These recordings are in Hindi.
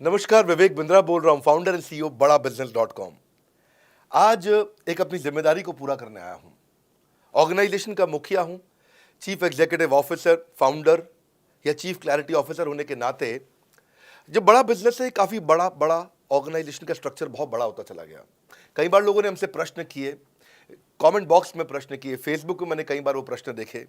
नमस्कार, विवेक बिंद्रा बोल रहा हूं, फाउंडर एंड सीईओ बड़ा बिजनेस .com। आज एक अपनी जिम्मेदारी को पूरा करने आया हूं। ऑर्गेनाइजेशन का मुखिया हूं, चीफ एग्जीक्यूटिव ऑफिसर, फाउंडर या चीफ क्लैरिटी ऑफिसर होने के नाते जब बड़ा बिजनेस है, काफी बड़ा बड़ा ऑर्गेनाइजेशन का स्ट्रक्चर बहुत बड़ा होता चला गया। कई बार लोगों ने हमसे प्रश्न किए, कमेंट बॉक्स में प्रश्न किए, फेसबुक पे मैंने कई बार वो प्रश्न देखे।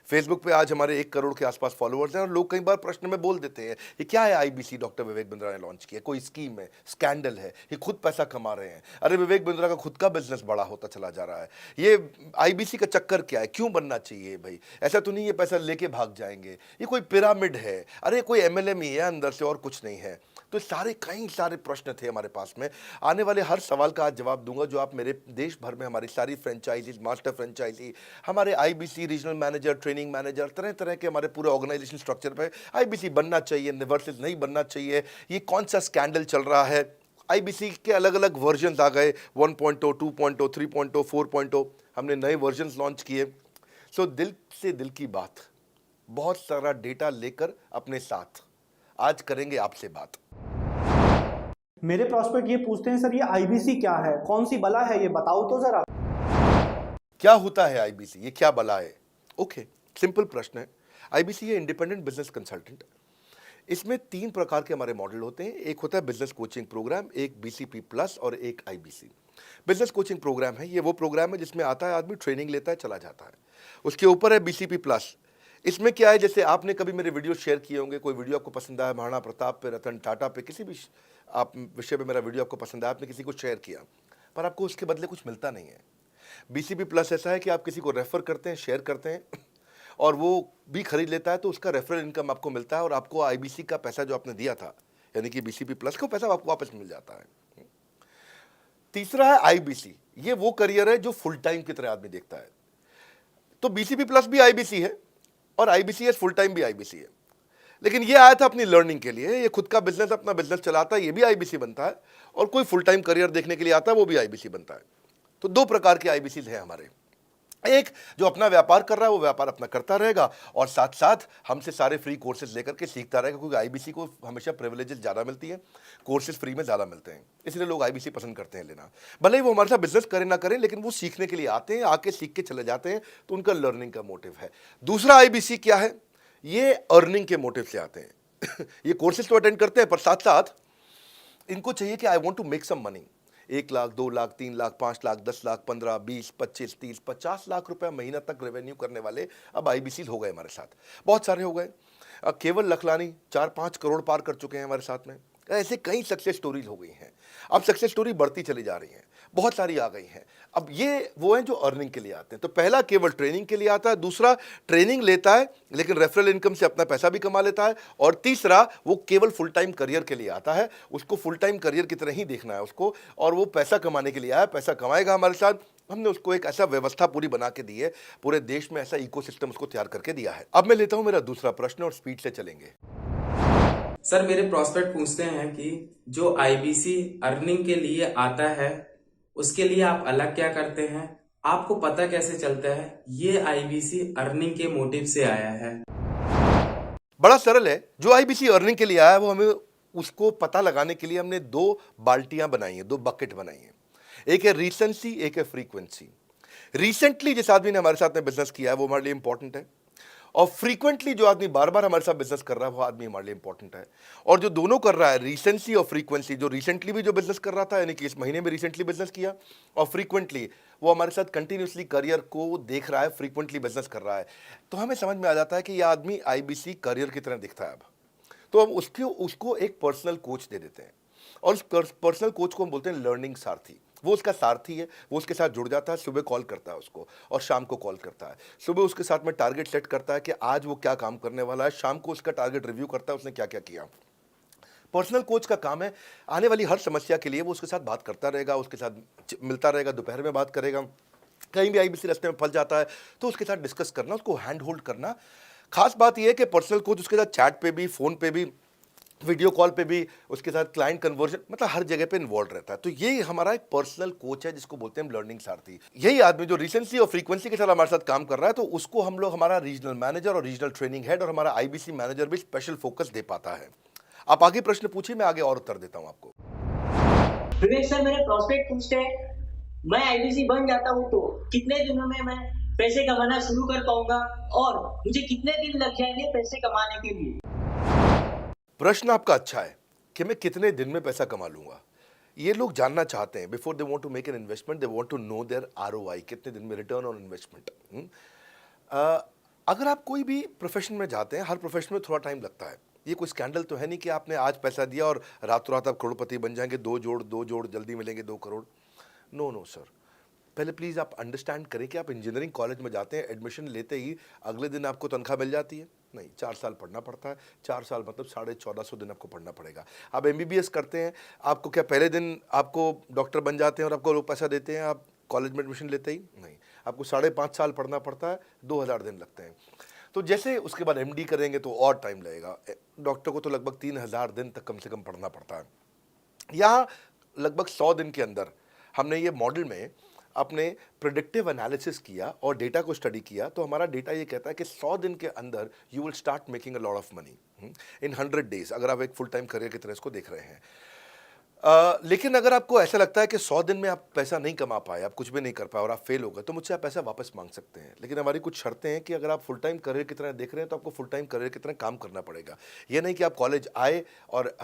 फेसबुक पे आज हमारे 1 करोड़ के आसपास फॉलोअर्स हैं और लोग कई बार प्रश्न में बोल देते हैं, ये क्या है आईबीसी डॉक्टर विवेक बिंद्रा ने लॉन्च किया, कोई स्कीम है, स्कैंडल है, ये खुद पैसा कमा रहे हैं। अरे विवेक बिंद्रा का खुद का बिजनेस बड़ा होता चला जा रहा है, ये आईबीसी का चक्कर क्या है, क्यों बनना चाहिए भाई, ऐसा तो नहीं ये पैसा लेके भाग जाएंगे, ये कोई पिरामिड है, अरे कोई एमएलएम ही है अंदर से और कुछ नहीं है। तो कई सारे प्रश्न थे हमारे पास में। आने वाले हर सवाल का आज जवाब दूंगा जो आप मेरे देश भर में हमारी सारी फ्रेंचाइजीज, मास्टर फ्रेंचाइजी, हमारे IBC regional manager, training manager, तरह तरह के हमारे पूरे ऑर्गेनाइजेशन स्ट्रक्चर पे आईबीसी बनना चाहिए वर्सेस नहीं बनना चाहिए, ये कौन सा स्कैंडल चल रहा है। आईबीसी के अलग अलग वर्जन आ गए, 1.0, 2.0, 3.0, 4.0, हमने नए वर्जन लॉन्च किए। सो दिल से दिल की बात, बहुत सारा डेटा लेकर अपने साथ आज करेंगे आपसे बात। मेरे प्रॉस्पेक्ट ये पूछते हैं, सर ये आईबीसी क्या है, कौन सी बला है, ये बताओ तो जरा। क्या होता है आईबीसी, ये क्या बला है? ओके, सिंपल प्रश्न है। आईबीसी है इंडिपेंडेंट बिजनेस कंसल्टेंट। इसमें 3 प्रकार के हमारे मॉडल होते हैं। एक होता है बिजनेस कोचिंग प्रोग्राम, एक बीसीपी प्लस और एक आईबीसी। बिजनेस कोचिंग प्रोग्राम है, ये वो प्रोग्राम है जिसमें आता है आदमी, ट्रेनिंग लेता है, चला जाता है। उसके ऊपर है बीसीपी प्लस। इसमें क्या है, जैसे आपने कभी मेरे वीडियो शेयर किए होंगे, कोई वीडियो आपको पसंद आया, महाराणा प्रताप पे, रतन टाटा पे, किसी भी आप विषय पे मेरा वीडियो आपको पसंद आया, आपने किसी को शेयर किया, पर आपको उसके बदले कुछ मिलता नहीं है। बीसीपी प्लस ऐसा है कि आप किसी को रेफर करते हैं, शेयर करते हैं और वो भी खरीद लेता है, तो उसका रेफरल इनकम आपको मिलता है और आपको आईबीसी का पैसा जो आपने दिया था, यानी कि बीसीपी प्लस का पैसा आपको वापस मिल जाता है। तीसरा है आईबीसी, ये वो करियर है जो फुल टाइम की तरह आदमी देखता है। तो बीसीपी प्लस भी आईबीसी है और आईबीसी फुल टाइम भी आईबीसी है। लेकिन ये आया था अपनी लर्निंग के लिए, ये खुद का बिजनेस, अपना बिजनेस चलाता है, ये भी आईबीसी बनता है, और कोई फुल टाइम करियर देखने के लिए आता है, वो भी आईबीसी बनता है। तो 2 प्रकार के आईबीसी हैं हमारे। एक जो अपना व्यापार कर रहा है वो व्यापार अपना करता रहेगा और साथ साथ हमसे सारे फ्री कोर्सेज लेकर के सीखता रहेगा, क्योंकि आईबीसी को हमेशा प्रिविलेजेस ज़्यादा मिलती है, कोर्सेज फ्री में ज़्यादा मिलते हैं, इसलिए लोग आईबीसी पसंद करते हैं लेना। भले ही वो हमारे साथ बिजनेस करें ना करें, लेकिन वो सीखने के लिए आते हैं, आके सीख के चले जाते हैं, तो उनका लर्निंग का मोटिव है। दूसरा आईबीसी क्या है, ये अर्निंग के मोटिव से आते हैं ये कोर्सेज तो अटेंड करते हैं, पर साथ साथ इनको चाहिए कि I want to make some money. 1 lakh, 2 lakh, 3 lakh, 5 lakh, 10 lakh, 15, 20, 25, 30, 50 lakh रुपए महीना तक रेवेन्यू करने वाले अब आईबीसी हो गए हमारे साथ, बहुत सारे हो गए। केवल लखलानी 4-5 करोड़ पार कर चुके हैं हमारे साथ में। ऐसे कई सक्सेस स्टोरीज हो गई हैं। अब सक्सेस स्टोरी बढ़ती चली जा रही हैं, बहुत सारी आ गई हैं। अब ये वो हैं जो अर्निंग के लिए आते हैं। तो पहला केवल ट्रेनिंग के लिए आता है, दूसरा ट्रेनिंग लेता है लेकिन रेफरल इनकम से अपना पैसा भी कमा लेता है, और तीसरा वो केवल फुल टाइम करियर के लिए आता है, उसको फुल टाइम करियर की तरह ही देखना है उसको, और वो पैसा कमाने के लिए आया, पैसा कमाएगा हमारे साथ। हमने उसको एक ऐसा व्यवस्था पूरी बना के दी है, पूरे देश में ऐसा इकोसिस्टम उसको तैयार करके दिया है। अब मैं लेता हूं मेरा दूसरा प्रश्न और स्पीड से चलेंगे। सर मेरे प्रॉस्पेक्ट पूछते हैं कि जो आईबीसी अर्निंग के लिए आता है उसके लिए आप अलग क्या करते हैं, आपको पता कैसे चलता है ये आईबीसी अर्निंग के मोटिव से आया है? बड़ा सरल है, जो आईबीसी अर्निंग के लिए आया है वो हमें उसको पता लगाने के लिए हमने 2 बाल्टियां बनाई हैं, 2 बकेट बनाई हैं। एक है रीसेंसी, एक है फ्रीक्वेंसी। रिसेंटली जिस आदमी ने हमारे साथ में बिजनेस किया है वो हमारे लिए इंपॉर्टेंट है, और फ्रीक्वेंटली जो आदमी बार बार हमारे साथ बिजनेस कर रहा है वो आदमी हमारे लिए इंपॉर्टेंट है। और जो दोनों कर रहा है, रिसेंसी और फ्रीक्वेंसी, जो रिसेंटली भी जो बिजनेस कर रहा था, यानी कि इस महीने में रिसेंटली बिजनेस किया, और फ्रीक्वेंटली वो हमारे साथ कंटिन्यूसली करियर को देख रहा है, फ्रीक्वेंटली बिजनेस कर रहा है, तो हमें समझ में आ जाता है कि यह आदमी आईबीसी करियर की तरह दिखता है। अब तो हम उसको एक पर्सनल कोच दे देते हैं, और उस पर्सनल कोच को हम बोलते हैं लर्निंग सारथी। वो उसका सारथी है, वो उसके साथ जुड़ जाता है, सुबह कॉल करता है उसको और शाम को कॉल करता है। सुबह उसके साथ में टारगेट सेट करता है कि आज वो क्या काम करने वाला है, शाम को उसका टारगेट रिव्यू करता है उसने क्या क्या किया। पर्सनल कोच का काम है आने वाली हर समस्या के लिए वो उसके साथ बात करता रहेगा, उसके साथ मिलता रहेगा, दोपहर में बात करेगा, कहीं भी आईबीसी रास्ते में फंस जाता है तो उसके साथ डिस्कस करना, उसको हैंड होल्ड करना। खास बात यह है कि पर्सनल कोच उसके साथ चैट पे भी, फोन पे भी, वीडियो कॉल पे भी, उसके साथ क्लाइंट कन्वर्जन, मतलब हर जगह पे इन्वॉल्व रहता है। तो ये हमारा एक पर्सनल कोच है जिसको बोलते हैं हम लर्निंग सारथी। यही आदमी जो रिसेंसी और फ्रीक्वेंसी के साथ हमारे साथ काम कर रहा है, तो उसको हम लोग हमारा रीजनल मैनेजर और रीजनल ट्रेनिंग हेड और हमारा आईबीसी मैनेजर भी स्पेशल फोकस दे पाता है। आप आगे प्रश्न पूछिए, मैं आगे और उत्तर देता हूं आपको। विवेक सर, मेरे प्रोस्पेक्ट पूछते हैं, मैं आईबीसी बन जाता हूँ तो कितने दिनों में मैं पैसे कमाना शुरू कर पाऊंगा और मुझे कितने दिन लग जाएंगे पैसे कमाने के लिए? प्रश्न आपका अच्छा है कि मैं कितने दिन में पैसा कमा लूंगा। ये लोग जानना चाहते हैं, before they want to make an investment they want to know their ROI, कितने दिन में रिटर्न ऑन इन्वेस्टमेंट। अगर आप कोई भी प्रोफेशन में जाते हैं, हर प्रोफेशन में थोड़ा टाइम लगता है। ये कोई स्कैंडल तो है नहीं कि आपने आज पैसा दिया और रातों रात आप करोड़पति बन जाएंगे, दो जोड़ जल्दी मिलेंगे 2 करोड़। नो नो सर, पहले प्लीज़ आप अंडरस्टैंड करें कि आप इंजीनियरिंग कॉलेज में जाते हैं, एडमिशन लेते ही अगले दिन आपको तनख्वाह मिल जाती है? नहीं, 4 साल पढ़ना पड़ता है। 4 साल मतलब 1450 दिन आपको पढ़ना पड़ेगा। आप एमबीबीएस करते हैं, आपको क्या पहले दिन आपको डॉक्टर बन जाते हैं और आपको लोग पैसा देते हैं आप कॉलेज में एडमिशन लेते ही? नहीं, आपको 5.5 साल पढ़ना पड़ता है, 2000 दिन लगते हैं। तो जैसे उसके बाद एमडी करेंगे तो और टाइम लगेगा। डॉक्टर को तो लगभग 3000 दिन तक कम से कम पढ़ना पड़ता है। यहाँ लगभग 100 दिन के अंदर हमने ये मॉडल में अपने प्रिडिक्टिव एनालिसिस किया और डेटा को स्टडी किया, तो हमारा डेटा ये कहता है कि 100 दिन के अंदर you will start making a lot of money in 100 days, अगर आप एक फुल टाइम करियर की तरह इसको देख रहे हैं। लेकिन अगर आपको ऐसा लगता है कि 100 दिन में आप पैसा नहीं कमा पाए, आप कुछ भी नहीं कर पाए और आप फेल हो गए, तो मुझसे आप पैसा वापस मांग सकते हैं। लेकिन हमारी कुछ शर्तें हैं कि अगर आप फुल टाइम करियर की तरह देख रहे हैं तो आपको फुल टाइम करियर की तरह काम करना पड़ेगा। ये नहीं कि आप कॉलेज आए और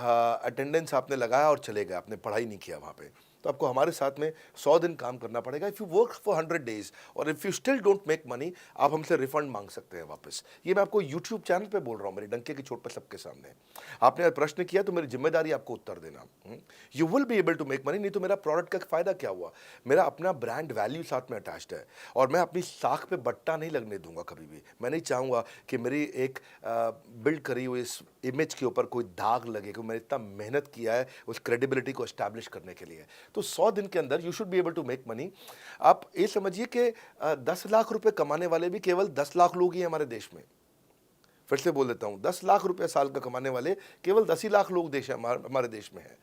अटेंडेंस आपने लगाया और चले गए, आपने पढ़ाई नहीं किया वहाँ पे। तो आपको हमारे साथ में 100 दिन काम करना पड़ेगा। If you work for 100 days और if you still don't make money, आप हमसे रिफंड मांग सकते हैं वापस। ये मैं आपको यूट्यूब चैनल पे बोल रहा हूँ, मेरे डंके की चोट पर सबके सामने। आपने प्रश्न किया तो मेरी जिम्मेदारी आपको उत्तर देना। You will be able to make money, नहीं तो मेरा प्रोडक्ट का फ़ायदा क्या हुआ? मेरा अपना ब्रांड वैल्यू साथ में अटैच्ड है और मैं अपनी साख पे बट्टा नहीं लगने दूंगा कभी भी। मैं नहीं चाहूँगा कि मेरी एक बिल्ड करी हुई इस इमेज के ऊपर कोई दाग लगे, कि मैंने इतना मेहनत किया है उस क्रेडिबिलिटी को एस्टैब्लिश करने के लिए। तो 100 दिन के अंदर you should be able to make money. आप ये समझिए कि 10 लाख रुपए कमाने वाले भी केवल 10 लाख लोग ही हैं हमारे देश में। फिर से बोल देता हूँ, 10 लाख रुपए साल का कमाने वाले केवल 10 ही लाख लोग देश हमारे देश में हैं।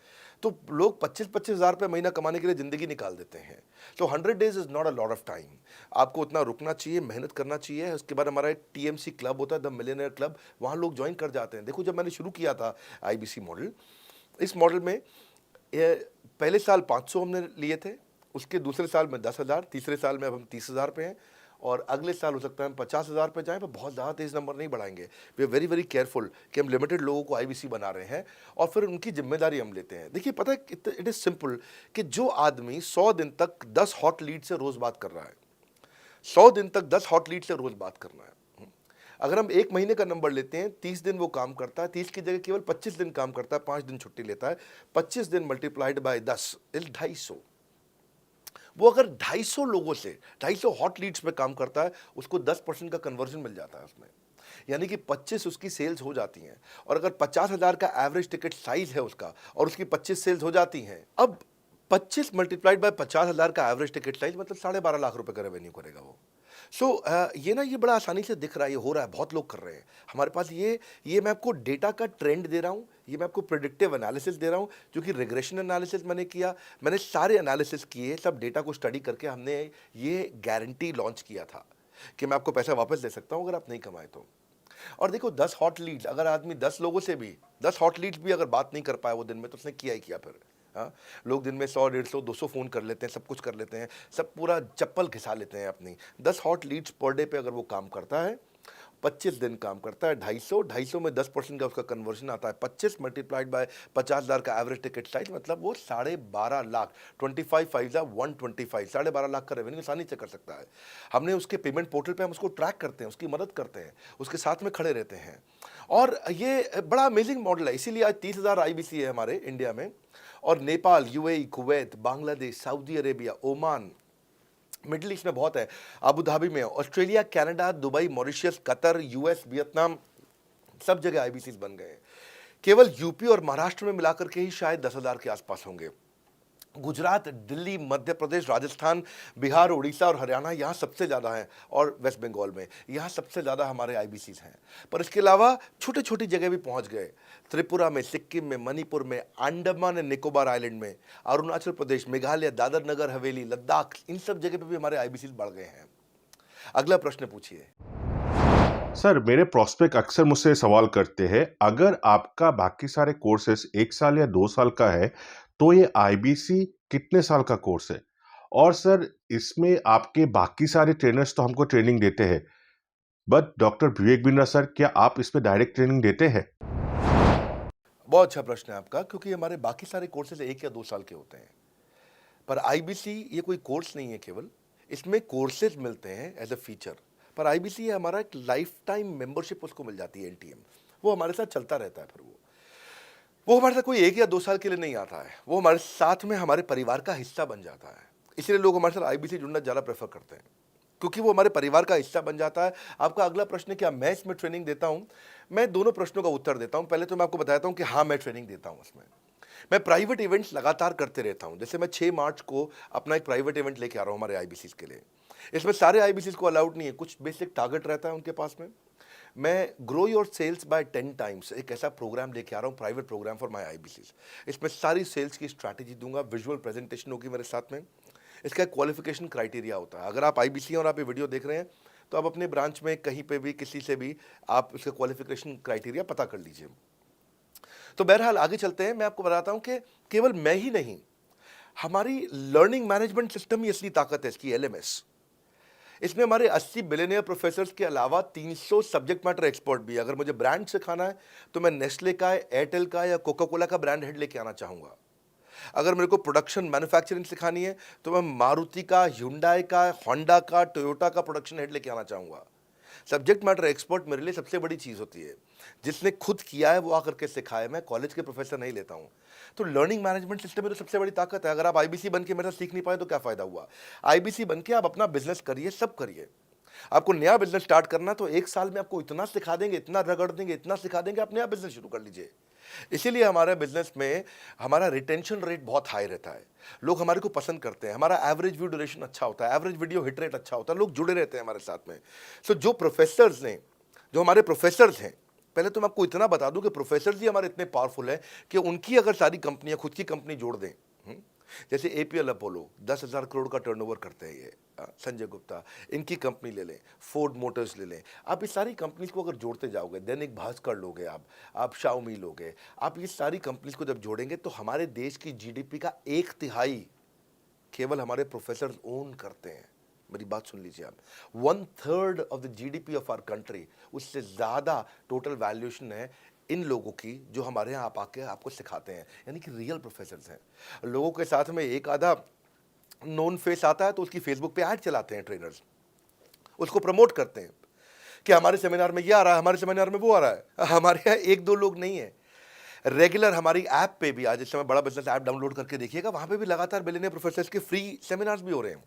तो लोग 25-25 हज़ार रुपये महीना कमाने के लिए ज़िंदगी निकाल देते हैं। तो 100 days is not a lot of time. आपको उतना रुकना चाहिए, मेहनत करना चाहिए। उसके बाद हमारा एक टीएमसी क्लब होता है, द मिलियनेयर क्लब, वहाँ लोग ज्वाइन कर जाते हैं। देखो, जब मैंने शुरू किया था आईबीसी मॉडल, इस मॉडल में पहले साल 500 हमने लिए थे, उसके दूसरे साल में 10,000, तीसरे साल में अब हम 30,000 पे हैं और अगले साल हो सकता है हम 50,000 पे जाएं, पर बहुत ज़्यादा तेज़ नंबर नहीं बढ़ाएंगे। We are very very careful कि हम लिमिटेड लोगों को आईबीसी बना रहे हैं और फिर उनकी जिम्मेदारी हम लेते हैं। देखिए, पता है इट इज़ सिंपल कि जो आदमी 100 दिन तक 10 हॉट लीड से रोज़ बात कर रहा है, 100 दिन तक 10 हॉट लीड से रोज़ बात करना है। अगर हम 1 महीने का नंबर लेते हैं, 30 दिन वो काम करता है, 30 की जगह केवल 25 दिन काम करता है, 5 दिन छुट्टी लेता है, 25 दिन मल्टीप्लाइड बाय 10 इज 250। वो अगर 250 लोगों से 250 हॉट लीड्स पे काम करता है, उसको 10% का कन्वर्जन मिल जाता है उसमें, यानी कि 25 उसकी सेल्स हो जाती हैं। और अगर 50,000 का एवरेज टिकट साइज है उसका और उसकी 25 सेल्स हो जाती हैं, अब 25 मल्टीप्लाइड बाय 50,000 का एवरेज टिकट साइज मतलब 12.5 लाख रुपए का रेवेन्यू करेगा वो। ये ना, ये बड़ा आसानी से दिख रहा है, ये हो रहा है, बहुत लोग कर रहे हैं हमारे पास। ये मैं आपको डेटा का ट्रेंड दे रहा हूँ, ये मैं आपको प्रेडिक्टिव एनालिसिस दे रहा हूँ, जो कि रिग्रेशन एनालिसिस मैंने किया। मैंने सारे एनालिसिस किए, सब डेटा को स्टडी करके हमने ये गारंटी लॉन्च किया था कि मैं आपको पैसा वापस दे सकता हूँ अगर आप नहीं कमाए तो। और देखो, 10 हॉट लीड्स, अगर आदमी 10 लोगों से भी 10 हॉट लीड्स भी अगर बात नहीं कर पाए वो दिन में, तो उसने किया ही किया फिर। हाँ, लोग दिन में 100, 150, 200 फ़ोन कर लेते हैं, सब कुछ कर लेते हैं, सब पूरा चप्पल घिसा लेते हैं अपनी। 10 हॉट लीड्स पर डे पे अगर वो काम करता है, 25 दिन काम करता है, 250 में 10% का उसका कन्वर्जन आता है, 25 मल्टीप्लाइड बाय 50,000 का एवरेज टिकट साइज, मतलब वो 12.5 लाख, 25 5 125, 12.5 लाख का रेवेन्यू आसानी से कर सकता है। हमने उसके पेमेंट पोर्टल पे हम उसको ट्रैक करते हैं, उसकी मदद करते हैं, उसके साथ में खड़े रहते हैं। और ये बड़ा अमेजिंग मॉडल है, इसीलिए आज 30,000 आईबीसी है हमारे इंडिया में। और Nepal, UAE, Kuwait, Bangladesh, Saudi Arabia, Oman, middle east में बहुत है, अबू धाबी में, Australia, Canada, Dubai, Mauritius, Qatar, US, Vietnam, सब जगह आईबीसीज बन गए हैं। केवल यूपी और महाराष्ट्र में मिलाकर के ही शायद 10,000 के आसपास होंगे। गुजरात, दिल्ली, मध्य प्रदेश, राजस्थान, बिहार, उड़ीसा और हरियाणा, यहाँ सबसे ज़्यादा हैं, और वेस्ट बंगाल में यहाँ सबसे ज़्यादा हमारे आईबीसीज हैं। पर इसके अलावा छोटी छोटी जगह भी पहुँच गए, त्रिपुरा में, सिक्किम में, मणिपुर में, अंडमान एंड निकोबार आइलैंड में, अरुणाचल प्रदेश, मेघालय, दादर नगर हवेली, लद्दाख, इन सब जगह पे भी हमारे आईबीसीज बढ़ गए हैं। अगला प्रश्न पूछिए। सर, मेरे प्रोस्पेक्ट अक्सर मुझसे सवाल करते हैं, अगर आपका बाकी सारे कोर्सेस 1 साल या 2 साल का है, तो ये आईबीसी कितने साल का कोर्स है? और सर, इसमें आपके बाकी सारे ट्रेनर्स तो हमको ट्रेनिंग देते हैं, but doctor Vivek Bindra sir, क्या आप इसमें डायरेक्ट ट्रेनिंग देते हैं? बहुत अच्छा प्रश्न है आपका, क्योंकि हमारे बाकी सारे कोर्सेज 1 या 2 साल के होते हैं, पर आईबीसी ये कोई कोर्स नहीं है केवल, इसमें कोर्सेज मिलते हैं एज अ फीचर। पर आईबीसी हमारा एक लाइफ टाइम मेंबरशिप उसको मिल जाती है, एनटीएम, वो हमारे साथ चलता रहता है। फिर वो हमारे साथ कोई 1 या 2 साल के लिए नहीं आता है, वो हमारे साथ में हमारे परिवार का हिस्सा बन जाता है। इसलिए लोग हमारे साथ आईबीसी जुड़ना ज़्यादा प्रेफर करते हैं, क्योंकि वो हमारे परिवार का हिस्सा बन जाता है। आपका अगला प्रश्न है, क्या मैं इसमें ट्रेनिंग देता हूँ? मैं दोनों प्रश्नों का उत्तर देता हूँ। पहले तो मैं आपको बताता हूँ कि हाँ, मैं ट्रेनिंग देता हूँ इसमें। मैं प्राइवेट इवेंट्स लगातार करते रहता हूँ। जैसे मैं 6 मार्च को अपना एक प्राइवेट इवेंट लेके आ रहा हूँ हमारे आईबीसी के लिए। इसमें सारे आईबीसी को अलाउड नहीं है, कुछ बेसिक टारगेट रहता है उनके पास में। मैं grow your sales by 10 times एक ऐसा प्रोग्राम लेके आ रहा हूँ, private program for my IBC. इसमें सारी सेल्स की स्ट्रैटेजी दूंगा, विजुअल प्रेजेंटेशन होगी मेरे साथ में। इसका एक क्वालिफिकेशन क्राइटेरिया होता है। अगर आप आईबीसी और आप ये वीडियो देख रहे हैं, तो आप अपने ब्रांच में कहीं पे भी किसी से भी आप इसका क्वालिफिकेशन क्राइटेरिया पता कर लीजिए। तो बहरहाल आगे चलते हैं। मैं आपको बताता हूं कि केवल मैं ही नहीं, हमारी लर्निंग मैनेजमेंट सिस्टम ही असली ताकत है इसकी, एलएमएस। इसमें हमारे 80 बिलियनियर प्रोफेसर्स के अलावा 300 सब्जेक्ट मैटर एक्सपर्ट भी है। अगर मुझे ब्रांड सिखाना है, तो मैं नेस्ले का, एयरटेल का या कोका कोला का ब्रांड हेड लेके आना चाहूँगा। अगर मेरे को प्रोडक्शन मैन्युफैक्चरिंग सिखानी है, तो मैं मारुति का, ह्युंडई का, होंडा का, टोयोटा का प्रोडक्शन हेड लेके आना चाहूँगा। सब्जेक्ट मैटर एक्सपर्ट मेरे लिए सबसे बड़ी चीज़ होती है। जिसने खुद किया है वो आकर के सिखाए। मैं कॉलेज के प्रोफेसर नहीं लेता हूँ। तो लर्निंग मैनेजमेंट सिस्टम में तो सबसे बड़ी ताकत है। अगर आप आईबीसी बन के मेरे साथ सीख नहीं पाए तो क्या फ़ायदा हुआ? आईबीसी बन के आप अपना बिजनेस करिए, सब करिए। आपको नया बिजनेस स्टार्ट करना, तो 1 साल में आपको इतना सिखा देंगे, इतना रगड़ देंगे, इतना सिखा देंगे, आप नया बिजनेस शुरू कर लीजिए। इसीलिए हमारे बिजनेस में हमारा रिटेंशन रेट बहुत हाई रहता है। लोग हमारे को पसंद करते हैं। हमारा एवरेज व्यू ड्यूरेशन अच्छा होता है, एवरेज वीडियो हिट रेट अच्छा होता है, लोग जुड़े रहते हैं हमारे साथ में। सो जो प्रोफेसर्स ने, जो हमारे प्रोफेसर्स हैं, पहले तो मैं आपको इतना बता दूं कि प्रोफेसर्स ही हमारे इतने पावरफुल हैं कि उनकी अगर सारी कंपनियां खुद की कंपनी जोड़ दें, जैसे एपीएल अपोलो 10,000 करोड़ का टर्नओवर करते हैं ये, संजय गुप्ता, इनकी कंपनी ले लें, फोर्ड मोटर्स ले लें, आप इस सारी कंपनीज को अगर जोड़ते जाओगे, दैनिक भास्कर लोगे, आप शाओमी लोगे, आप ये सारी कंपनीज को जब जोड़ेंगे, तो हमारे देश की जीडीपी का 1/3 केवल हमारे प्रोफेसर ओन करते हैं। मेरी बात सुन लीजिए आप, 1/3 of the GDP of our country, उससे ज़्यादा टोटल वैल्यूएशन है इन लोगों की, जो हमारे यहाँ आप आके आपको सिखाते हैं, यानी कि रियल प्रोफेसर्स हैं। लोगों के साथ में एक आधा नोन फेस आता है, तो उसकी फेसबुक पे ऐड चलाते हैं ट्रेनर्स, उसको प्रमोट करते हैं कि हमारे सेमिनार में ये आ रहा है, हमारे सेमिनार में वो आ रहा है। हमारे यहाँ 1-2 लोग नहीं है, रेगुलर हमारी ऐप पे भी, आज इस समय बड़ा बिजनेस ऐप डाउनलोड करके देखिएगा, वहाँ पे भी लगातार बिलियनियर प्रोफेसर्स के फ्री सेमिनार्स भी हो रहे हैं।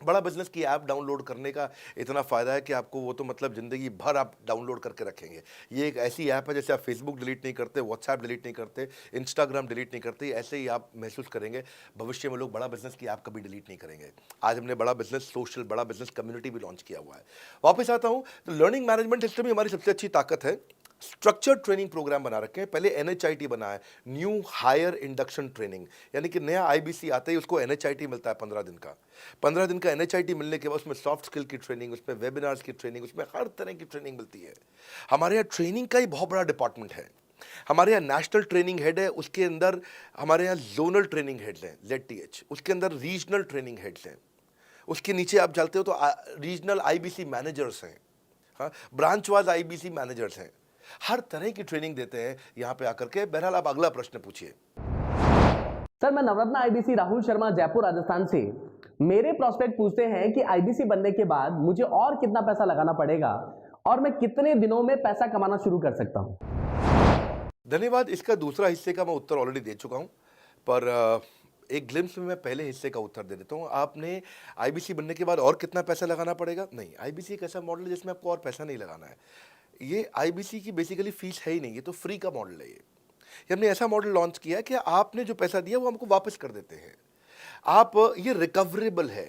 बड़ा बिजनेस की ऐप डाउनलोड करने का इतना फ़ायदा है कि आपको वो तो मतलब ज़िंदगी भर आप डाउनलोड करके रखेंगे। ये एक ऐसी ऐप है, जैसे आप फेसबुक डिलीट नहीं करते, व्हाट्सएप डिलीट नहीं करते, इंस्टाग्राम डिलीट नहीं करते, ऐसे ही आप महसूस करेंगे। भविष्य में लोग बड़ा बिजनेस की ऐप कभी डिलीट नहीं करेंगे। आज हमने बड़ा बिजनेस सोशल, बड़ा बिजनेस कम्युनिटी भी लॉन्च किया हुआ है। वापस आता हूँ, तो लर्निंग मैनेजमेंट सिस्टम ही हमारी सबसे अच्छी ताकत है। स्ट्रक्चर्ड ट्रेनिंग प्रोग्राम बना रखे हैं। पहले एनएचआईटी बना है, न्यू हायर इंडक्शन ट्रेनिंग, यानी कि नया आईबीसी आता है, उसको एनएचआईटी मिलता है 15 दिन का। 15 दिन का एनएचआईटी मिलने के बाद उसमें सॉफ्ट स्किल की ट्रेनिंग, उसमें वेबिनार्स की ट्रेनिंग, उसमें हर तरह की ट्रेनिंग मिलती है। हमारे यहाँ ट्रेनिंग का ही बहुत बड़ा डिपार्टमेंट है। हमारे यहाँ नेशनल ट्रेनिंग हेड है, उसके अंदर हमारे यहाँ जोनल ट्रेनिंग हेड्स हैं, ZTH, उसके अंदर रीजनल ट्रेनिंग हेड्स हैं, उसके नीचे आप चलते हो तो रीजनल आईबीसी मैनेजर्स हैं, हाँ, ब्रांच वाइज आईबीसी मैनेजर्स हैं। हर तरह की ट्रेनिंग देते हैं यहाँ पे आकर के। बहरहाल आप अगला प्रश्न पूछिए। सर, मैं नवरत्न आईबीसी राहुल शर्मा, जयपुर राजस्थान से। मेरे प्रोस्पेक्ट पूछते हैं कि आईबीसी बनने के बाद मुझे और कितना पैसा लगाना पड़ेगा और मैं कितने दिनों में पैसा कमाना शुरू कर सकता हूं? धन्यवाद। इसका दूसरा हिस्से का मैं उत्तर ऑलरेडी दे चुका हूँ, पर एक ग्लिम्स में मैं पहले हिस्से का उत्तर दे देता हूँ। आपने आईबीसी बनने के बाद और कितना पैसा लगाना पड़ेगा? नहीं, आईबीसी एक ऐसा मॉडल है जिसमें आपको और पैसा नहीं लगाना है। ये आईबीसी की बेसिकली फीस है ही नहीं, ये तो फ्री का मॉडल है। ये हमने ऐसा मॉडल लॉन्च किया कि आपने जो पैसा दिया वो हमको वापस कर देते हैं आप। ये रिकवरेबल है।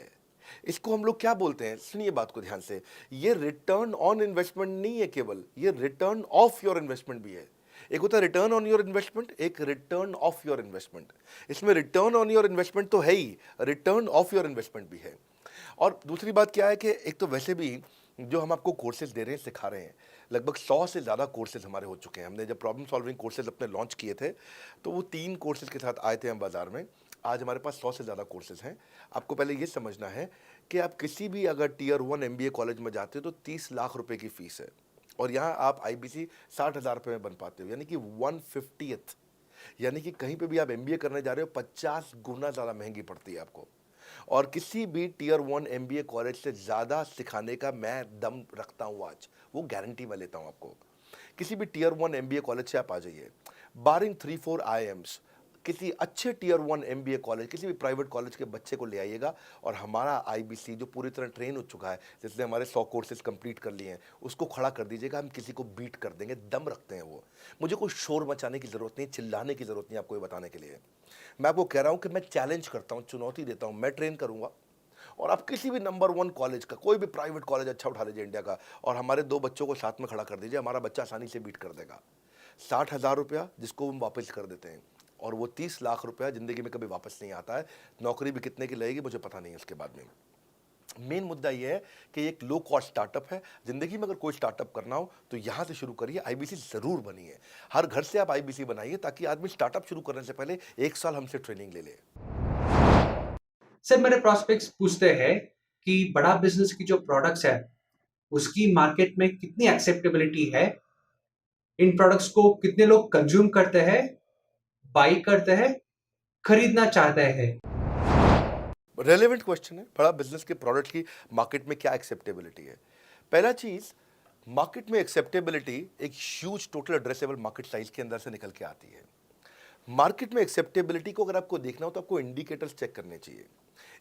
इसको हम लोग क्या बोलते हैं, सुनिए बात को ध्यान से, ये रिटर्न ऑन इन्वेस्टमेंट नहीं है केवल, ये रिटर्न ऑफ योर इन्वेस्टमेंट भी है। एक होता है रिटर्न ऑन योर इन्वेस्टमेंट, एक रिटर्न ऑफ योर इन्वेस्टमेंट। इसमें रिटर्न ऑन योर इन्वेस्टमेंट तो है ही, रिटर्न ऑफ योर इन्वेस्टमेंट भी है। और दूसरी बात क्या है कि एक तो वैसे भी जो हम आपको कोर्सेज दे रहे हैं, सिखा रहे हैं, लगभग 100 से ज़्यादा कोर्सेज हमारे हो चुके हैं। हमने जब प्रॉब्लम सॉल्विंग कोर्सेज अपने लॉन्च किए थे तो वो 3 कोर्सेज के साथ आए थे हम बाज़ार में। आज हमारे पास 100 से ज़्यादा कोर्सेज हैं। आपको पहले ये समझना है कि आप किसी भी अगर टियर 1 MBA कॉलेज में जाते हो तो 30 लाख रुपए की फ़ीस है, और यहाँ आप IBC 60,000 रुपये में बन पाते हो, यानी कि 1/50th। यानी कि कहीं पे भी आप MBA करने जा रहे हो 50 गुना ज़्यादा महंगी पड़ती है आपको। और किसी भी टियर 1 MBA कॉलेज से ज़्यादा सिखाने का मैं दम रखता हूँ आज, वो गारंटी मैं लेता हूँ आपको। किसी भी टियर 1 MBA कॉलेज से आप आ जाइए, बारिंग 3-4 IIMs, किसी अच्छे टियर 1 MBA कॉलेज, किसी भी प्राइवेट कॉलेज के बच्चे को ले आइएगा, और हमारा IBC जो पूरी तरह ट्रेन हो चुका है, जिसने हमारे 100 कोर्सेज कंप्लीट कर लिए हैं, उसको खड़ा कर दीजिएगा, हम किसी को बीट कर देंगे। दम रखते हैं वो। मुझे कोई शोर मचाने की ज़रूरत नहीं, चिल्लाने की ज़रूरत नहीं आपको ये बताने के लिए। मैं आपको कह रहा हूँ कि मैं चैलेंज करता हूँ, चुनौती देता हूँ, मैं ट्रेन करूँगा, और आप किसी भी नंबर 1 कॉलेज का, कोई भी प्राइवेट कॉलेज अच्छा उठा लीजिए इंडिया का, और हमारे 2 बच्चों को साथ में खड़ा कर दीजिए, हमारा बच्चा आसानी से बीट कर देगा। 60,000 रुपया जिसको हम वापस कर देते हैं, और वो 30 लाख रुपया ज़िंदगी में कभी वापस नहीं आता है। नौकरी भी कितने की लगेगी मुझे पता नहीं है उसके बाद में। मेन मुद्दा ये है कि एक लो कॉस्ट स्टार्टअप है। ज़िंदगी में अगर कोई स्टार्टअप करना हो तो यहाँ से शुरू करिए, IBC ज़रूर बनिए। हर घर से आप IBC बनाइए, ताकि आदमी स्टार्टअप शुरू करने से पहले 1 साल हमसे ट्रेनिंग ले ले। सर, मेरे प्रोस्पेक्ट्स पूछते हैं कि बड़ा बिजनेस की जो प्रोडक्ट्स है उसकी मार्केट में कितनी एक्सेप्टेबिलिटी है, इन प्रोडक्ट्स को कितने लोग कंज्यूम करते हैं, बाई करते हैं, खरीदना चाहते हैं। रेलेवेंट क्वेश्चन है। बड़ा बिजनेस के प्रोडक्ट की मार्केट में क्या एक्सेप्टेबिलिटी है? पहला चीज़, मार्केट में एक्सेप्टेबिलिटी एक huge total addressable market size के अंदर से निकल के आती है। मार्केट में एक्सेप्टेबिलिटी को अगर आपको देखना हो तो आपको इंडिकेटर्स चेक करने चाहिए।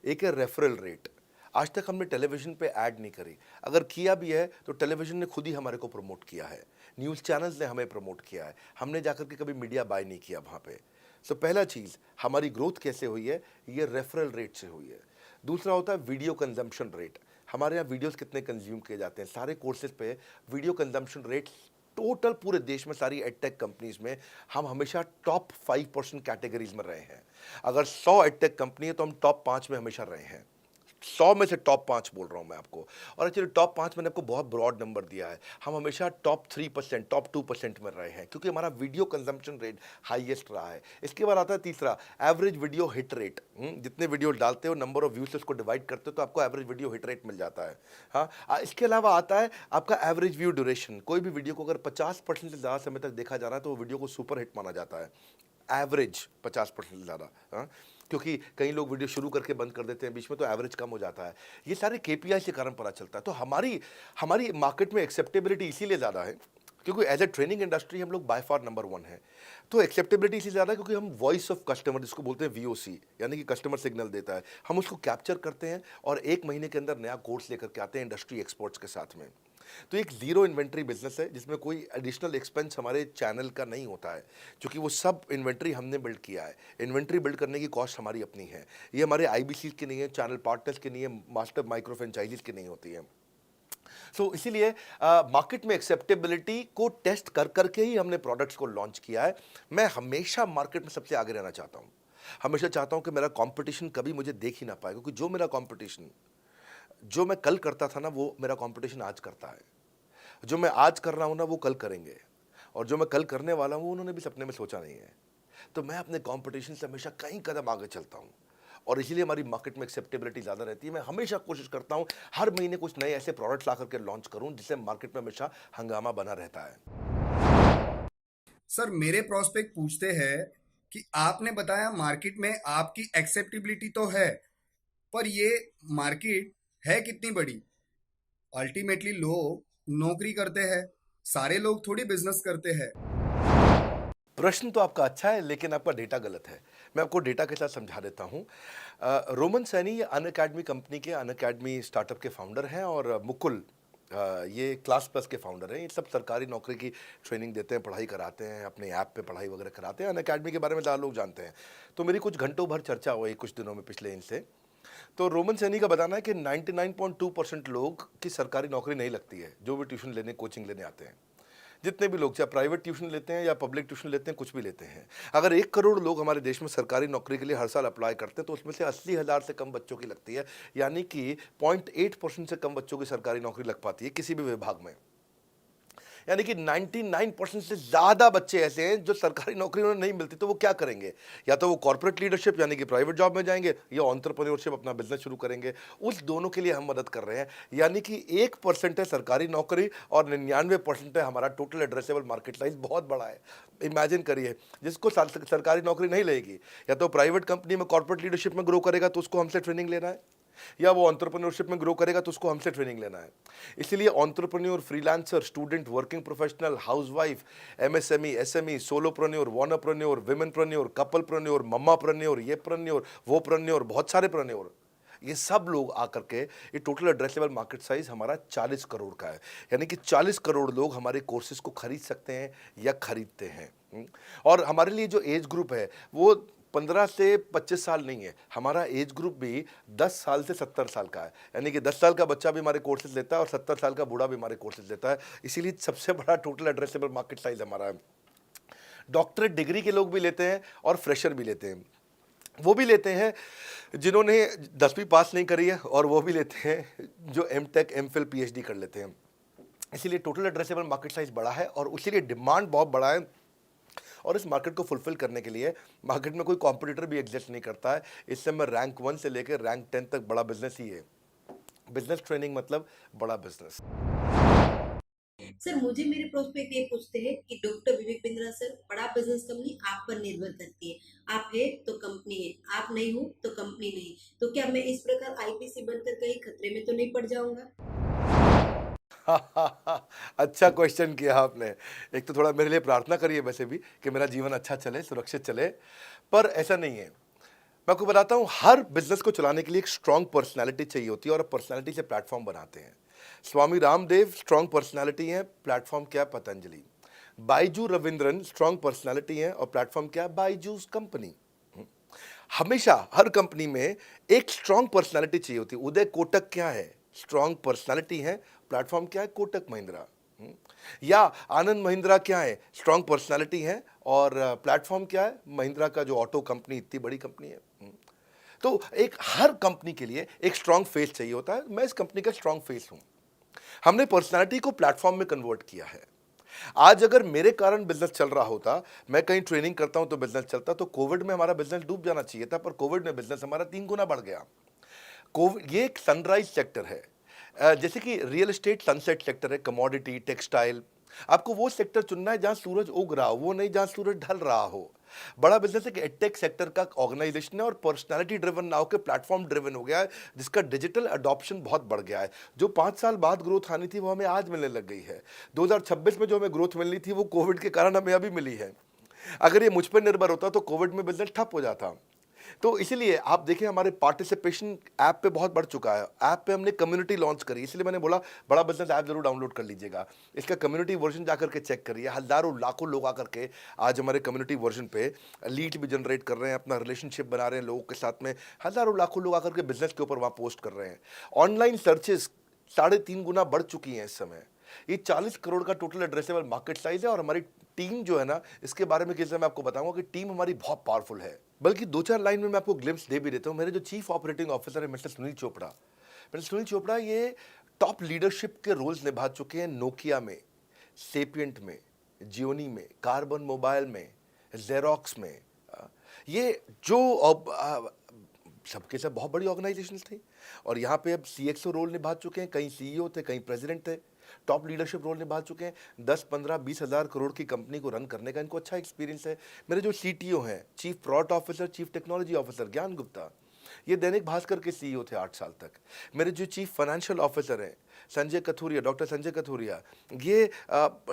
एक है रेफरल रेट। आज तक हमने टेलीविजन पे ऐड नहीं करी, अगर किया भी है तो टेलीविजन ने खुद ही हमारे को प्रमोट किया है, न्यूज़ चैनल्स ने हमें प्रमोट किया है, हमने जाकर के कभी मीडिया बाय नहीं किया वहाँ पे। सो पहला चीज़, हमारी ग्रोथ कैसे हुई है, ये रेफरल रेट से हुई है। दूसरा होता है वीडियो कंजम्पशन रेट। हमारे यहाँ वीडियोस कितने कंज्यूम किए जाते हैं, सारे कोर्सेज पे वीडियो कंजम्पशन रेट टोटल पूरे देश में सारी एडटेक कंपनीज में हम हमेशा टॉप 5% कैटेगरीज में रहे हैं। अगर 100 एडटेक कंपनी है तो हम टॉप 5 में हमेशा रहे हैं। 100 में से टॉप 5 बोल रहा हूँ मैं आपको, और एक्चुअली टॉप 5 मैंने आपको बहुत ब्रॉड नंबर दिया है। हम हमेशा टॉप 3%, टॉप 2% में रहे हैं, क्योंकि हमारा वीडियो कंजम्पशन रेट हाईएस्ट रहा है। इसके बाद आता है तीसरा, एवरेज वीडियो हिट रेट। जितने वीडियो डालते हो, नंबर ऑफ व्यूज से उसको डिवाइड करते हो तो आपको एवरेज वीडियो हिट रेट मिल जाता है। हाँ, इसके अलावा आता है आपका एवरेज व्यू ड्यूरेशन। कोई भी वीडियो को अगर 50% से ज़्यादा समय तक देखा जा रहा है तो वो वीडियो को सुपर हिट माना जाता है। एवरेज 50% से ज़्यादा, क्योंकि कई लोग वीडियो शुरू करके बंद कर देते हैं बीच में, तो एवरेज कम हो जाता है। ये सारे KPI के कारण पता चलता है। तो हमारी मार्केट में एक्सेप्टेबिलिटी इसीलिए ज़्यादा है क्योंकि एज ए ट्रेनिंग इंडस्ट्री हम लोग बाय फार नंबर 1 है। तो एक्सेप्टेबिलिटी इसलिए ज़्यादा है क्योंकि हम वॉइस ऑफ कस्टमर, जिसको बोलते हैं VOC, यानी कि कस्टमर सिग्नल देता है, हम उसको कैप्चर करते हैं और 1 महीने के अंदर नया कोर्स लेकर के आते हैं इंडस्ट्री एक्सपर्ट्स के साथ में। तो एक ज़ीरो इन्वेंट्री बिजनेस है जिसमें कोई एडिशनल एक्सपेंस हमारे चैनल का नहीं होता है, क्योंकि वो सब इन्वेंट्री हमने बिल्ड किया है। इन्वेंट्री बिल्ड करने की कॉस्ट हमारी अपनी है। ये हमारे IBC की नहीं है, चैनल पार्टनर्स की नहीं है, मास्टर माइक्रो फ्रेंचाइजीज की नहीं होती है। सो इसीलिए मार्केट में एक्सेप्टेबिलिटी को टेस्ट कर करके ही हमने प्रोडक्ट्स को लॉन्च किया है। मैं हमेशा मार्केट में सबसे आगे रहना चाहता हूँ। हमेशा चाहता हूँ कि मेरा कंपटीशन कभी मुझे देख ही ना पाए, क्योंकि जो मेरा कंपटीशन, जो मैं कल करता था ना, वो मेरा कंपटीशन आज करता है। जो मैं आज कर रहा हूँ ना, वो कल करेंगे, और जो मैं कल करने वाला हूँ उन्होंने भी सपने में सोचा नहीं है। तो मैं अपने कंपटीशन से हमेशा कई कदम आगे चलता हूँ, और इसीलिए हमारी मार्केट में एक्सेप्टेबिलिटी ज़्यादा रहती है। मैं हमेशा कोशिश करता हूँ हर महीने कुछ नए ऐसे प्रोडक्ट्स ला करके लॉन्च करूँ जिससे मार्केट में हमेशा हंगामा बना रहता है। सर, मेरे प्रोस्पेक्ट पूछते हैं कि आपने बताया मार्केट में आपकी एक्सेप्टेबिलिटी तो है, पर ये मार्केट है कितनी बड़ी? अल्टीमेटली लोग नौकरी करते हैं, सारे लोग थोड़ी बिजनेस करते हैं। प्रश्न तो आपका अच्छा है, लेकिन आपका डेटा गलत है। मैं आपको डेटा के साथ समझा देता हूँ। रोमन सैनी ये अनअकैडमी कंपनी के, अनअकैडमी स्टार्टअप के फाउंडर हैं, और मुकुल ये क्लास प्लस के फाउंडर हैं। ये सब सरकारी नौकरी की ट्रेनिंग देते हैं, पढ़ाई कराते हैं, अपने ऐप पे पढ़ाई वगैरह कराते हैं। अनअकैडमी के बारे में ज़्यादा लोग जानते हैं। तो मेरी कुछ घंटों भर चर्चा हुई कुछ दिनों में पिछले इनसे। तो रोमन सैनी का बताना है कि 99.2% लोग की सरकारी नौकरी नहीं लगती है, जो भी ट्यूशन लेने, कोचिंग लेने आते हैं। जितने भी लोग चाहे प्राइवेट ट्यूशन लेते हैं या पब्लिक ट्यूशन लेते हैं, कुछ भी लेते हैं, अगर 1 करोड़ लोग हमारे देश में सरकारी नौकरी के लिए हर साल अप्लाई करते हैं तो उसमें से 80,000 से कम बच्चों की लगती है, यानी कि 0.8% से कम बच्चों की सरकारी नौकरी लग पाती है किसी भी विभाग में। यानी कि 99% से ज़्यादा बच्चे ऐसे हैं जो सरकारी नौकरी उन्हें नहीं मिलती, तो वो क्या करेंगे? या तो वो कॉर्पोरेट लीडरशिप यानी कि प्राइवेट जॉब में जाएंगे या एंटरप्रेन्योरशिप अपना बिजनेस शुरू करेंगे। उस दोनों के लिए हम मदद कर रहे हैं, यानी कि 1% है सरकारी नौकरी और 99% है हमारा टोटल एड्रेसेबल मार्केट साइज। बहुत बड़ा है। इमेजिन करिए, जिसको सरकारी नौकरी नहीं लगेगी, या तो प्राइवेट कंपनी में कॉर्पोरेट लीडरशिप में ग्रो करेगा तो उसको हमसे ट्रेनिंग लेना है, या वो एंटरप्रेन्योरशिप में ग्रो करेगा तो उसको हमसे ट्रेनिंग लेना है। इसलिए entrepreneur, freelancer, student, working professional, housewife, MSME, SME, solopreneur, wannapreneur, womenpreneur, couplepreneur, mommapreneur, ये प्रेन्योर, वो प्रेन्योर, बहुत सारे प्रेन्योर, ये सब लोग आकर के ये टोटल एड्रेसेबल मार्केट साइज हमारा 40 करोड़ का है। यानी कि 40 करोड़ लोग हमारे कोर्सेज को खरीद सकते हैं या खरीदते हैं। और हमारे लिए जो एज ग्रुप है वो 15 से 25 साल नहीं है, हमारा एज ग्रुप भी 10 साल से 70 साल का है। यानी कि 10 साल का बच्चा भी हमारे कोर्सेज लेता है और 70 साल का बूढ़ा भी हमारे कोर्सेज लेता है। इसीलिए सबसे बड़ा टोटल एड्रेसेबल मार्केट साइज हमारा है। डॉक्टरेट डिग्री के लोग भी लेते हैं और फ्रेशर भी लेते हैं। वो भी लेते हैं जिन्होंने 10वीं पास नहीं करी है, और वो भी लेते हैं जो एमटेक, एमफिल, पीएचडी कर लेते हैं। इसीलिए टोटल एड्रेसेबल मार्केट साइज बड़ा है और उसीलिए डिमांड बहुत बड़ा है। और इस मार्केट को फुलफिल करने के लिए मार्केट में कोई कॉम्पिटिटर भी एग्जिस्ट नहीं करता है। इस समय रैंक 1 से लेकर रैंक 10 तक बड़ा बिजनेस ही है। बिजनेस ट्रेनिंग मतलब बड़ा बिजनेस। सर, मुझे मेरे प्रोस्पेक्ट ये पूछते हैं कि डॉक्टर विवेक बिंद्रा सर, बड़ा बिजनेस कंपनी आप पर निर्भर करती है। आप है तो कंपनी है, आप नहीं हो तो कंपनी नहीं। तो क्या मैं इस प्रकार आईपीसी बनकर कहीं खतरे में तो नहीं पड़ जाऊंगा? अच्छा क्वेश्चन किया आपने। एक तो थोड़ा मेरे लिए प्रार्थना करिए वैसे भी कि मेरा जीवन अच्छा चले, सुरक्षित चले, पर ऐसा नहीं है। मैं आपको बताता हूँ, हर बिजनेस को चलाने के लिए एक स्ट्रॉन्ग पर्सनालिटी चाहिए होती है और पर्सनालिटी से प्लेटफॉर्म बनाते हैं। स्वामी रामदेव स्ट्रॉन्ग पर्सनालिटी है, प्लेटफॉर्म क्या है? पतंजलि। बाइजू रविंद्रन स्ट्रॉन्ग पर्सनालिटी है और प्लेटफॉर्म क्या है? बाइजूस कंपनी। हमेशा हर कंपनी में एक स्ट्रॉन्ग पर्सनालिटी चाहिए होती है। उदय कोटक क्या है? स्ट्रॉन्ग पर्सनालिटी है, प्लेटफॉर्म क्या है? कोटक महिंद्रा। या आनंद महिंद्रा क्या है? स्ट्रॉन्ग पर्सनालिटी है और प्लेटफॉर्म क्या है? महिंद्रा का जो ऑटो कंपनी, इतनी बड़ी कंपनी है। तो एक हर कंपनी के लिए एक स्ट्रॉन्ग फेस चाहिए होता है। मैं इस कंपनी का स्ट्रॉन्ग फेस हूं। हमने पर्सनालिटी को प्लेटफॉर्म में कन्वर्ट किया है। आज अगर मेरे कारण बिजनेस चल रहा होता, मैं कहीं ट्रेनिंग करता हूं तो बिजनेस चलता, तो कोविड में हमारा बिजनेस डूब जाना चाहिए था, पर कोविड में बिजनेस हमारा 3 गुना बढ़ गया। कोविड ये एक सनराइज सेक्टर है, जैसे कि रियल एस्टेट सनसेट सेक्टर है, कमोडिटी, टेक्सटाइल। आपको वो सेक्टर चुनना है जहां सूरज उग रहा हो, वो नहीं जहां सूरज ढल रहा हो। बड़ा बिजनेस है कि एडटेक सेक्टर का ऑर्गेनाइजेशन है और पर्सनालिटी ड्रिवन ना होकर प्लेटफॉर्म ड्रिवन हो गया है, जिसका डिजिटल अडॉप्शन बहुत बढ़ गया है। जो 5 साल बाद ग्रोथ आनी थी वो हमें आज मिलने लग गई है। 2026 में जो हमें ग्रोथ मिलनी थी वो कोविड के कारण हमें अभी मिली है। अगर ये मुझ पर निर्भर होता तो कोविड में बिजनेस ठप हो जाता। तो इसीलिए आप देखिए हमारे पार्टिसिपेशन ऐप पे बहुत बढ़ चुका है। ऐप पे हमने कम्युनिटी लॉन्च करी, इसलिए मैंने बोला बड़ा बिजनेस ऐप जरूर डाउनलोड कर लीजिएगा। इसका कम्युनिटी वर्जन जाकर के चेक करिए। हजारों लाखों लोग आकर के आज हमारे कम्युनिटी वर्जन पे लीड भी जनरेट कर रहे हैं, अपना रिलेशनशिप बना रहे हैं लोगों के साथ में। हजारों लाखों लोग आकर के बिजनेस के ऊपर वहाँ पोस्ट कर रहे हैं। ऑनलाइन सर्चेस 3.5 गुना बढ़ चुकी हैं इस समय। ये 40 करोड़ का टोटल एड्रेसेबल मार्केट साइज है और हमारी टीम जो है ना, इसके बारे में किसी मैं आपको बताऊंगा कि टीम हमारी बहुत पावरफुल है। बल्कि 2-4 लाइन में मैं आपको ग्लिम्स दे भी देता हूं। मेरे जो चीफ ऑपरेटिंग ऑफिसर है मिस्टर सुनील चोपड़ा, ये टॉप लीडरशिप के रोल्स निभा चुके हैं नोकिया में, सेपियंट में, जियोनी में, कार्बन मोबाइल में, जेरोक्स में। ये जो सबके सब बहुत बड़ी ऑर्गेनाइजेशंस थी और यहाँ पे अब सीएक्सओ रोल निभा चुके हैं, कहीं सीईओ थे, कहीं प्रेसिडेंट थे, टॉप लीडरशिप रोल निभा चुके हैं। 10, 15, 20 हज़ार करोड़ की कंपनी को रन करने का इनको अच्छा एक्सपीरियंस है। मेरे जो सीटीओ हैं, chief product officer, chief technology officer ज्ञान गुप्ता, ये दैनिक भास्कर के सीईओ थे 8 साल तक। मेरे जो चीफ फाइनेंशियल ऑफिसर हैं संजय कथुरिया, डॉक्टर संजय कथुरिया, ये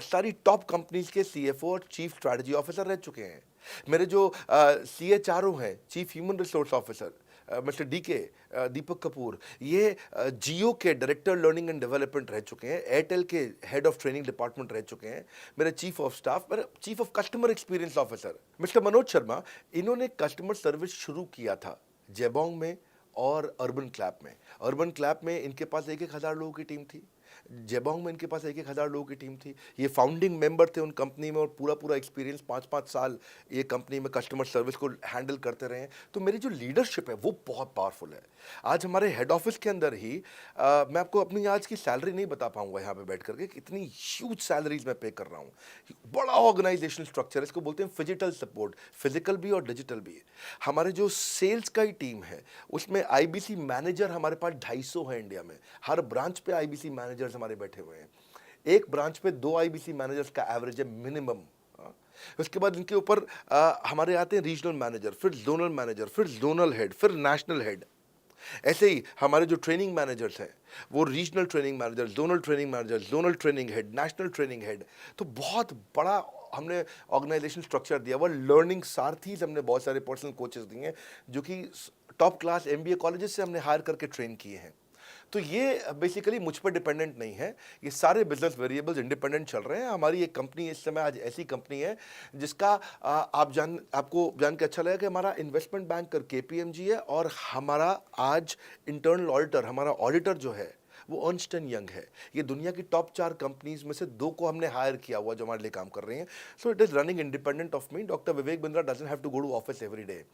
सारी टॉप कंपनीज के सीएफओ और चीफ स्ट्रैटेजी ऑफिसर रह चुके हैं। मेरे जो CHRO हैं, chief human resource officer mister Deepak Kapoor, ये जियो के डायरेक्टर लर्निंग एंड डेवलपमेंट रह चुके हैं, एयरटेल के हेड ऑफ ट्रेनिंग डिपार्टमेंट रह चुके हैं। मेरे चीफ ऑफ स्टाफ, मेरे chief of customer experience officer mister Manoj Sharma, इन्होंने कस्टमर सर्विस शुरू किया था जेबोंग में और अर्बन क्लैप में। अर्बन क्लैप में इनके पास 1-1 हज़ार लोगों की टीम थी। जेबोंग में इनके पास 1,000 लोगों की टीम थी। ये फाउंडिंग मेंबर थे उन कंपनी में और पूरा पूरा एक्सपीरियंस 5-5 साल ये कंपनी में कस्टमर सर्विस को हैंडल करते रहे हैं। तो मेरी जो लीडरशिप है वो बहुत पावरफुल है। आज हमारे हेड ऑफिस के अंदर ही मैं आपको अपनी आज की सैलरी नहीं बता पाऊंगा यहाँ पे बैठ करके, कितनी ह्यूज सैलरीज मैं पे कर रहा हूँ। बड़ा ऑर्गेनाइजेशनल स्ट्रक्चर, इसको बोलते हैं फिजिटल सपोर्ट, फिजिकल भी और डिजिटल भी। हमारे जो सेल्स का ही टीम है उसमें आईबीसी मैनेजर हमारे पास 250 है इंडिया में। हर ब्रांच पे आईबीसी मैनेजर्स हमारे बैठे हुए हैं। एक ब्रांच पे 2 आईबीसी मैनेजर्स का एवरेज है मिनिमम। उसके बाद इनके ऊपर हमारे आते हैं रीजनल मैनेजर, फिर जोनल मैनेजर, फिर जोनल हेड, फिर नेशनल हेड। ऐसे ही हमारे जो ट्रेनिंग मैनेजर्स हैं वो regional training manager, zonal training manager, zonal training head, national training head. तो बहुत बड़ा हमने ऑर्गेनाइजेशन स्ट्रक्चर दिया हुआ। लर्निंग सारथीज हमने बहुत सारे पर्सनल कोचेस दिए हैं जो कि टॉप क्लास एमबीए कॉलेजेस से हमने हायर करके ट्रेन किए हैं। तो ये बेसिकली मुझ पर डिपेंडेंट नहीं है, ये सारे बिजनेस वेरिएबल्स इंडिपेंडेंट चल रहे हैं। हमारी एक कंपनी इस समय आज ऐसी कंपनी है जिसका आपको जान के अच्छा लगेगा कि हमारा इन्वेस्टमेंट बैंकर केपीएमजी है और हमारा आज इंटरनल ऑडिटर, हमारा ऑडिटर जो है वो अर्नस्ट एंड यंग है। ये दुनिया की टॉप 4 कंपनीज में से 2 को हमने हायर किया हुआ जो हमारे लिए काम कर रही हैं। So it is running independent of me. Doctor Vivek Bindra doesn't have to go to office every day.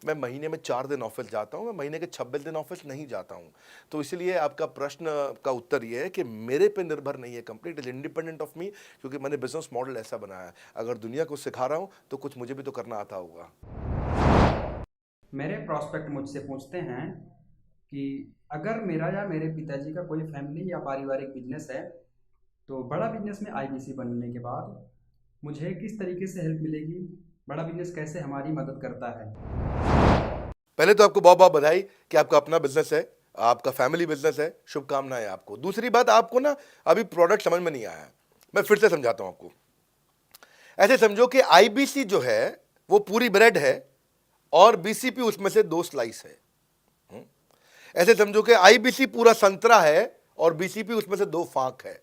मैं महीने में 4 दिन ऑफिस जाता हूँ, मैं महीने के 26 दिन ऑफिस नहीं जाता हूँ। तो इसलिए आपका प्रश्न का उत्तर ये है कि मेरे पे निर्भर नहीं है company, it is independent of मी, क्योंकि मैंने बिजनेस मॉडल ऐसा बनाया है। अगर दुनिया को सिखा रहा हूँ तो कुछ मुझे भी तो करना आता होगा। मेरे प्रॉस्पेक्ट मुझसे पूछते हैं कि अगर मेरा या मेरे पिताजी का कोई फैमिली या पारिवारिक बिजनेस है तो बड़ा बिजनेस में आईबीसी बनने के बाद मुझे किस तरीके से हेल्प मिलेगी, बड़ा बिजनेस कैसे हमारी मदद करता है। पहले तो आपको बहुत बहुत बधाई कि आपका अपना बिजनेस है, आपका फैमिली बिजनेस है, शुभकामनाएं आपको। दूसरी बात, आपको ना अभी प्रोडक्ट समझ में नहीं आया है, मैं फिर से समझाता हूं आपको। ऐसे समझो कि आईबीसी जो है वो पूरी ब्रेड है और बीसीपी उसमें से 2 स्लाइस है। ऐसे समझो कि आईबीसी पूरा संतरा है और बीसीपी उसमें से 2 फांक है।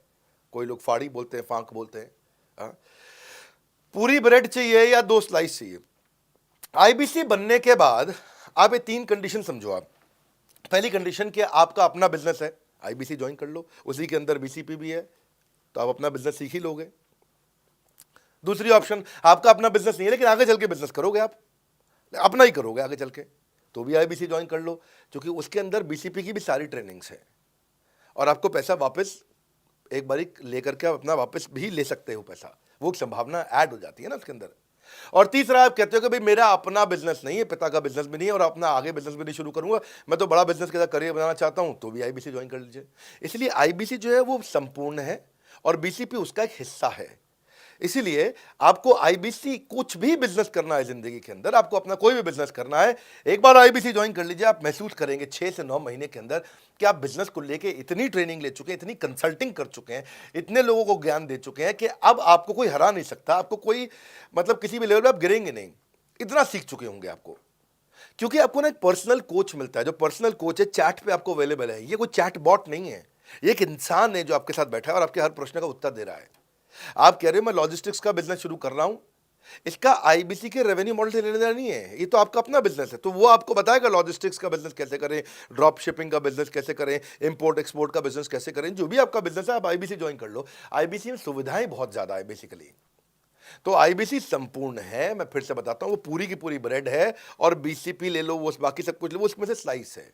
कोई लोग फाड़ी बोलते हैं, फांक बोलते हैं। पूरी ब्रेड चाहिए या 2 स्लाइस चाहिए। आईबीसी बनने के बाद आप ये 3 कंडीशन समझो। आप पहली कंडीशन कि आपका अपना बिजनेस है, आईबीसी ज्वाइन कर लो, उसी के अंदर बीसीपी भी है तो आप अपना बिजनेस सीख ही लोगे। दूसरी ऑप्शन, आपका अपना बिजनेस नहीं है लेकिन आगे चल के बिजनेस करोगे, आप अपना ही करोगे आगे चल के, तो भी आईबीसी ज्वाइन कर लो, क्योंकि उसके अंदर बीसीपी की भी सारी ट्रेनिंग्स है और आपको पैसा वापस एक बारी लेकर के आप अपना वापस भी ले सकते हो पैसा, वो संभावना ऐड हो जाती है ना उसके अंदर। और तीसरा, आप कहते हो कि भाई मेरा अपना बिजनेस नहीं है, पिता का बिजनेस भी नहीं है और अपना आगे बिजनेस भी नहीं शुरू करूंगा, मैं तो बड़ा बिजनेस के साथ करियर बनाना चाहता हूं, तो भी आईबीसी ज्वाइन कर लीजिए। इसलिए आईबीसी जो है वो संपूर्ण है और बीसीपी उसका एक हिस्सा है। इसीलिए आपको आईबीसी, कुछ भी बिजनेस करना है जिंदगी के अंदर, आपको अपना कोई भी बिजनेस करना है, एक बार आईबीसी ज्वाइन कर लीजिए। आप महसूस करेंगे 6 से 9 महीने के अंदर कि आप बिजनेस को लेके इतनी ट्रेनिंग ले चुके हैं, इतनी कंसल्टिंग कर चुके हैं, इतने लोगों को ज्ञान दे चुके हैं कि अब आपको कोई हरा नहीं सकता, आपको कोई मतलब किसी भी लेवल पर आप गिरेंगे नहीं, इतना सीख चुके होंगे आपको। क्योंकि आपको ना एक पर्सनल कोच मिलता है, जो पर्सनल कोच है चैट पे आपको अवेलेबल है। ये कोई चैट बॉट नहीं है, ये एक इंसान है जो आपके साथ बैठा है और आपके हर प्रश्न का उत्तर दे रहा है। आप कह रहे हो मैं लॉजिस्टिक्स का बिजनेस शुरू कर रहा हूं, इसका आईबीसी के रेवेन्यू मॉडल से लेने देना नहीं है, ये तो आपका अपना बिजनेस है, तो वो आपको बताएगा लॉजिस्टिक्स का बिजनेस कैसे करें, ड्रॉप शिपिंग का बिजनेस कैसे करें, इंपोर्ट एक्सपोर्ट का बिजनेस कैसे करें, जो भी आपका बिजनेस है आप आईबीसी ज्वाइन कर लो। आईबीसी में सुविधाएं बहुत ज्यादा है बेसिकली, तो आईबीसी संपूर्ण है। मैं फिर से बताता हूं, वो पूरी की पूरी ब्रेड है और बीसीपी ले लो, वो बाकी सब कुछ लो, वो उसमें से स्लाइस है।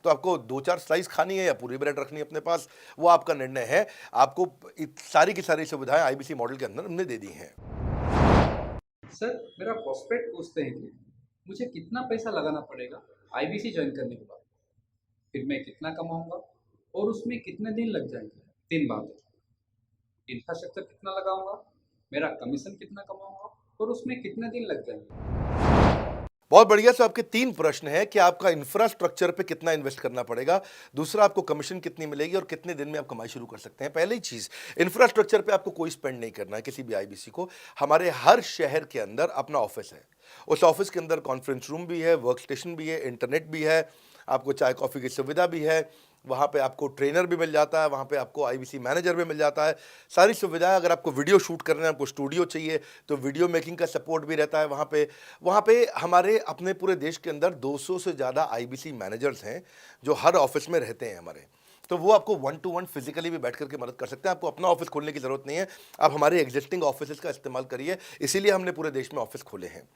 तो आपको 2-4 स्लाइस खानी है या पूरी ब्रेड रखनी है अपने पास, वो आपका निर्णय है। आपको सारी की सारी सुविधाएं आईबीसी मॉडल के अंदर हमने दे दी हैं। सर, मेरा प्रॉस्पेक्ट पूछते हैं कि मुझे कितना पैसा लगाना पड़ेगा आईबीसी ज्वाइन करने के बाद, फिर मैं कितना कमाऊंगा और उसमें कितने दिन लग जाएंगे। 3 बातें, इंफ्रास्ट्रक्चर कितना लगाऊंगा, मेरा कमीशन कितना कमाऊंगा और उसमें कितने दिन लग जाएंगे। बहुत बढ़िया। सो आपके 3 प्रश्न हैं कि आपका इंफ्रास्ट्रक्चर पे कितना इन्वेस्ट करना पड़ेगा, दूसरा आपको कमीशन कितनी मिलेगी और कितने दिन में आप कमाई शुरू कर सकते हैं। पहली चीज, इंफ्रास्ट्रक्चर पे आपको कोई स्पेंड नहीं करना है किसी भी आईबीसी को। हमारे हर शहर के अंदर अपना ऑफिस है, उस ऑफिस के अंदर कॉन्फ्रेंस रूम भी है, वर्क स्टेशन भी है, इंटरनेट भी है, आपको चाय कॉफ़ी की सुविधा भी है, वहाँ पे आपको ट्रेनर भी मिल जाता है, वहाँ पे आपको आईबीसी मैनेजर भी मिल जाता है, सारी सुविधाएं। अगर आपको वीडियो शूट करना है, आपको स्टूडियो चाहिए तो वीडियो मेकिंग का सपोर्ट भी रहता है वहाँ पे हमारे अपने पूरे देश के अंदर 200 से ज़्यादा आईबीसी मैनेजर्स हैं जो हर ऑफिस में रहते हैं हमारे। तो वो आपको 1-to-1 फिजिकली भी बैठ करके मदद कर सकते हैं। आपको अपना ऑफिस खोलने की ज़रूरत नहीं है, आप हमारे एग्जिस्टिंग ऑफिस का इस्तेमाल करिए, इसीलिए हमने पूरे देश में ऑफिस खोले हैं।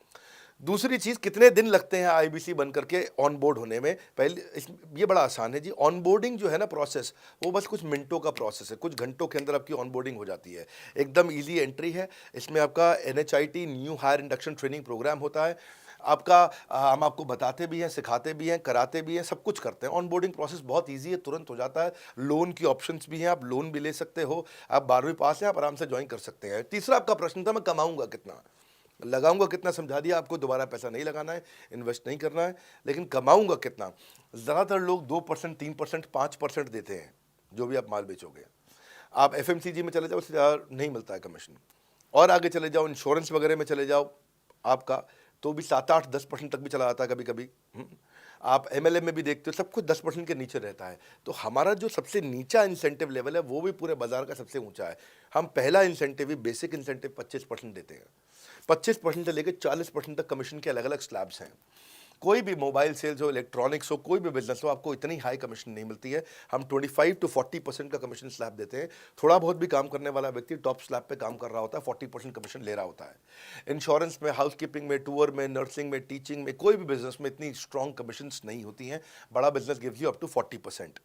दूसरी चीज़, कितने दिन लगते हैं आईबीसी बन करके ऑन बोर्ड होने में? ये बड़ा आसान है जी। ऑन बोर्डिंग जो है ना प्रोसेस, वो बस कुछ मिनटों का प्रोसेस है, कुछ घंटों के अंदर आपकी ऑन बोर्डिंग हो जाती है। एकदम ईजी एंट्री है। इसमें आपका NHIT new hire induction training program होता है। हम आपको बताते भी हैं, सिखाते भी हैं, कराते भी हैं, सब कुछ करते हैं। ऑन बोर्डिंग प्रोसेस बहुत ईजी है, तुरंत हो जाता है। लोन की ऑप्शंस भी हैं, आप लोन भी ले सकते हो। आप 12वीं पास हैं, आप आराम से ज्वाइन कर सकते हैं। तीसरा आपका प्रश्न था, मैं कमाऊंगा कितना, लगाऊंगा कितना, समझा दिया आपको। दोबारा पैसा नहीं लगाना है, इन्वेस्ट नहीं करना है, लेकिन कमाऊंगा कितना। ज़्यादातर लोग 2%, 3%, 5% देते हैं जो भी आप माल बेचोगे। आप FMCG में चले जाओ, उससे ज़्यादा नहीं मिलता है कमीशन। और आगे चले जाओ, इंश्योरेंस वगैरह में चले जाओ आपका, तो भी 7, 8, 10% तक भी चला जाता है कभी कभी। आप MLM में भी देखते हो, सब कुछ 10% के नीचे रहता है। तो हमारा जो सबसे नीचा इंसेंटिव लेवल है, वो भी पूरे बाजार का सबसे ऊंचा है। हम पहला इंसेंटिव भी, बेसिक इंसेंटिव 25% देते हैं। 25% से लेकर 40% तक कमीशन के अलग अलग स्लैब्स हैं। कोई भी मोबाइल सेल्स हो, इलेक्ट्रॉनिक्स हो, कोई भी बिजनेस हो, आपको इतनी हाई कमीशन नहीं मिलती है। हम 25 to 40% का कमीशन स्लैब देते हैं। थोड़ा बहुत भी काम करने वाला व्यक्ति टॉप स्लैब पे काम कर रहा होता है, 40% कमीशन ले रहा होता है। इंश्योरेंस में, हाउसकीपिंग में, टूर में, नर्सिंग में, टीचिंग में, कोई भी बिजनेस में इतनी स्ट्रॉन्ग कमीशंस नहीं होती हैं। बड़ा business gives you up to 40%।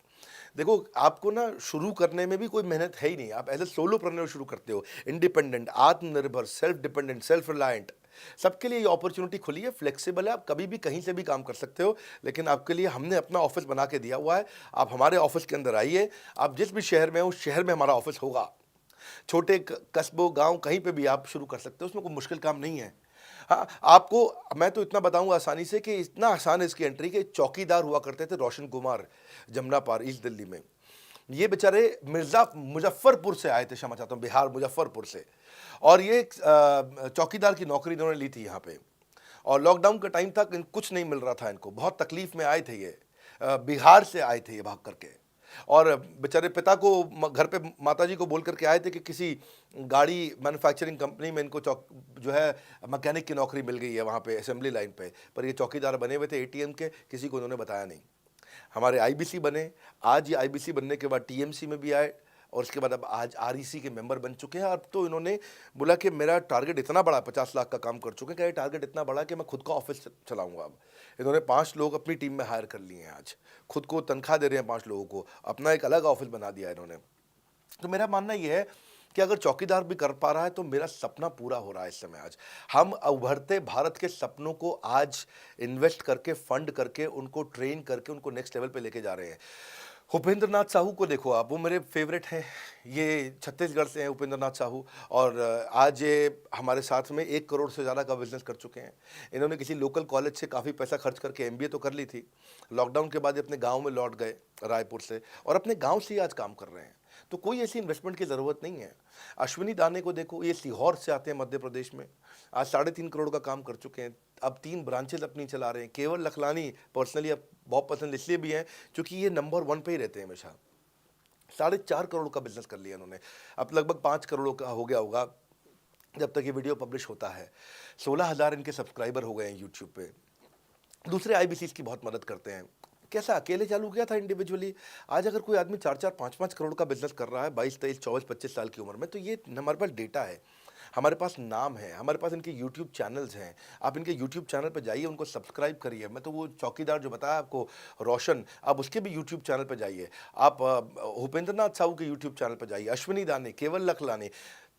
देखो, आपको ना शुरू करने में भी कोई मेहनत है ही नहीं। आप एज ए सोलोप्रेन्योर शुरू करते हो, इंडिपेंडेंट, आत्मनिर्भर, सेल्फ डिपेंडेंट, सेल्फ रिलायंट। सबके लिए ये अपॉर्चुनिटी खुली है, फ्लेक्सिबल है, आप कभी भी कहीं से भी काम कर सकते हो। लेकिन आपके लिए हमने अपना ऑफिस बना के दिया हुआ है। आप हमारे ऑफिस के अंदर आइए, आप जिस भी शहर में हो, उस शहर में हमारा ऑफिस होगा। छोटे कस्बों, गांव, कहीं पे भी आप शुरू कर सकते हो, उसमें कोई मुश्किल काम नहीं है। हाँ, आपको मैं तो इतना बताऊंगा आसानी से कि इतना आसान है इसकी एंट्री कि चौकीदार हुआ करते थे रोशन कुमार, जमुना पार, ईस्ट दिल्ली में। ये बेचारे मुजफ्फरपुर से आए थे, क्षमा चाहता हूँ, बिहार, मुजफ्फरपुर से। और ये चौकीदार की नौकरी इन्होंने ली थी यहाँ पे। और लॉकडाउन का टाइम था, कुछ नहीं मिल रहा था इनको, बहुत तकलीफ में आए थे ये। बिहार से आए थे ये भाग करके। और बेचारे पिता को घर पे माताजी को बोल करके आए थे कि किसी गाड़ी मैन्युफैक्चरिंग कंपनी में इनको जो है मैकेनिक की नौकरी मिल गई है वहाँ पे असेंबली लाइन पे। पर ये चौकीदार बने हुए थे ATM के, किसी को उन्होंने बताया नहीं। हमारे IBC बने, आज ये IBC बनने के बाद TMC में भी आए, और उसके बाद अब आज REC के मेंबर बन चुके हैं। अब तो इन्होंने बोला कि मेरा टारगेट इतना बड़ा, 50 लाख का काम कर चुके हैं, कि टारगेट इतना बड़ा कि मैं खुद का ऑफिस चलाऊंगा। अब इन्होंने 5 लोग अपनी टीम में हायर कर लिए हैं। आज खुद को तनख्वाह दे रहे हैं 5 लोगों को, अपना एक अलग ऑफिस बना दिया इन्होंने। तो मेरा मानना यह है कि अगर चौकीदार भी कर पा रहा है तो मेरा सपना पूरा हो रहा है इस समय। आज हम उभरते भारत के सपनों को आज इन्वेस्ट करके, फंड करके, उनको ट्रेन करके, उनको नेक्स्ट लेवल पे लेके जा रहे हैं। उपेंद्र नाथ साहू को देखो आप, वो मेरे फेवरेट हैं। ये छत्तीसगढ़ से हैं उपेंद्र नाथ साहू, और आज ये हमारे साथ में 1 करोड़ से ज़्यादा का बिजनेस कर चुके हैं। इन्होंने किसी लोकल कॉलेज से काफ़ी पैसा खर्च करके MBA तो कर ली थी। लॉकडाउन के बाद ये अपने गांव में लौट गए रायपुर से, और अपने गांव से ही आज काम कर रहे हैं। तो कोई ऐसी इन्वेस्टमेंट की ज़रूरत नहीं है। अश्विनी दाने को देखो, ये सीहोर से आते हैं मध्य प्रदेश में, आज 3.5 करोड़ का काम कर चुके हैं। अब 3 ब्रांचेज अपनी चला रहे हैं। केवल लखलानी पर्सनली अब बहुत पसंद इसलिए भी हैं क्योंकि ये नंबर 1 पे ही रहते हैं हमेशा। 4.5 करोड़ का बिजनेस कर लिया इन्होंने। अब लगभग 5 करोड़ का हो गया होगा जब तक ये वीडियो पब्लिश होता है। 16,000 इनके सब्सक्राइबर हो गए हैं यूट्यूब पे। दूसरे IBCs की बहुत मदद करते हैं। कैसा अकेले चालू किया था इंडिविजुअली, आज अगर कोई आदमी 4-4, 5-5 करोड़ का बिजनेस कर रहा है 22, 23, 24, 25 साल की उम्र में, तो ये हमारे पास डेटा है, हमारे पास नाम है, हमारे पास इनके YouTube चैनल्स हैं। आप इनके YouTube चैनल पर जाइए, उनको सब्सक्राइब करिए। मैं तो वो चौकीदार जो बताया आपको, रोशन, आप उसके भी YouTube चैनल पर जाइए। आप उपेंद्र नाथ साहू के YouTube चैनल पर जाइए, अश्विनी दाने, केवल लखलानी।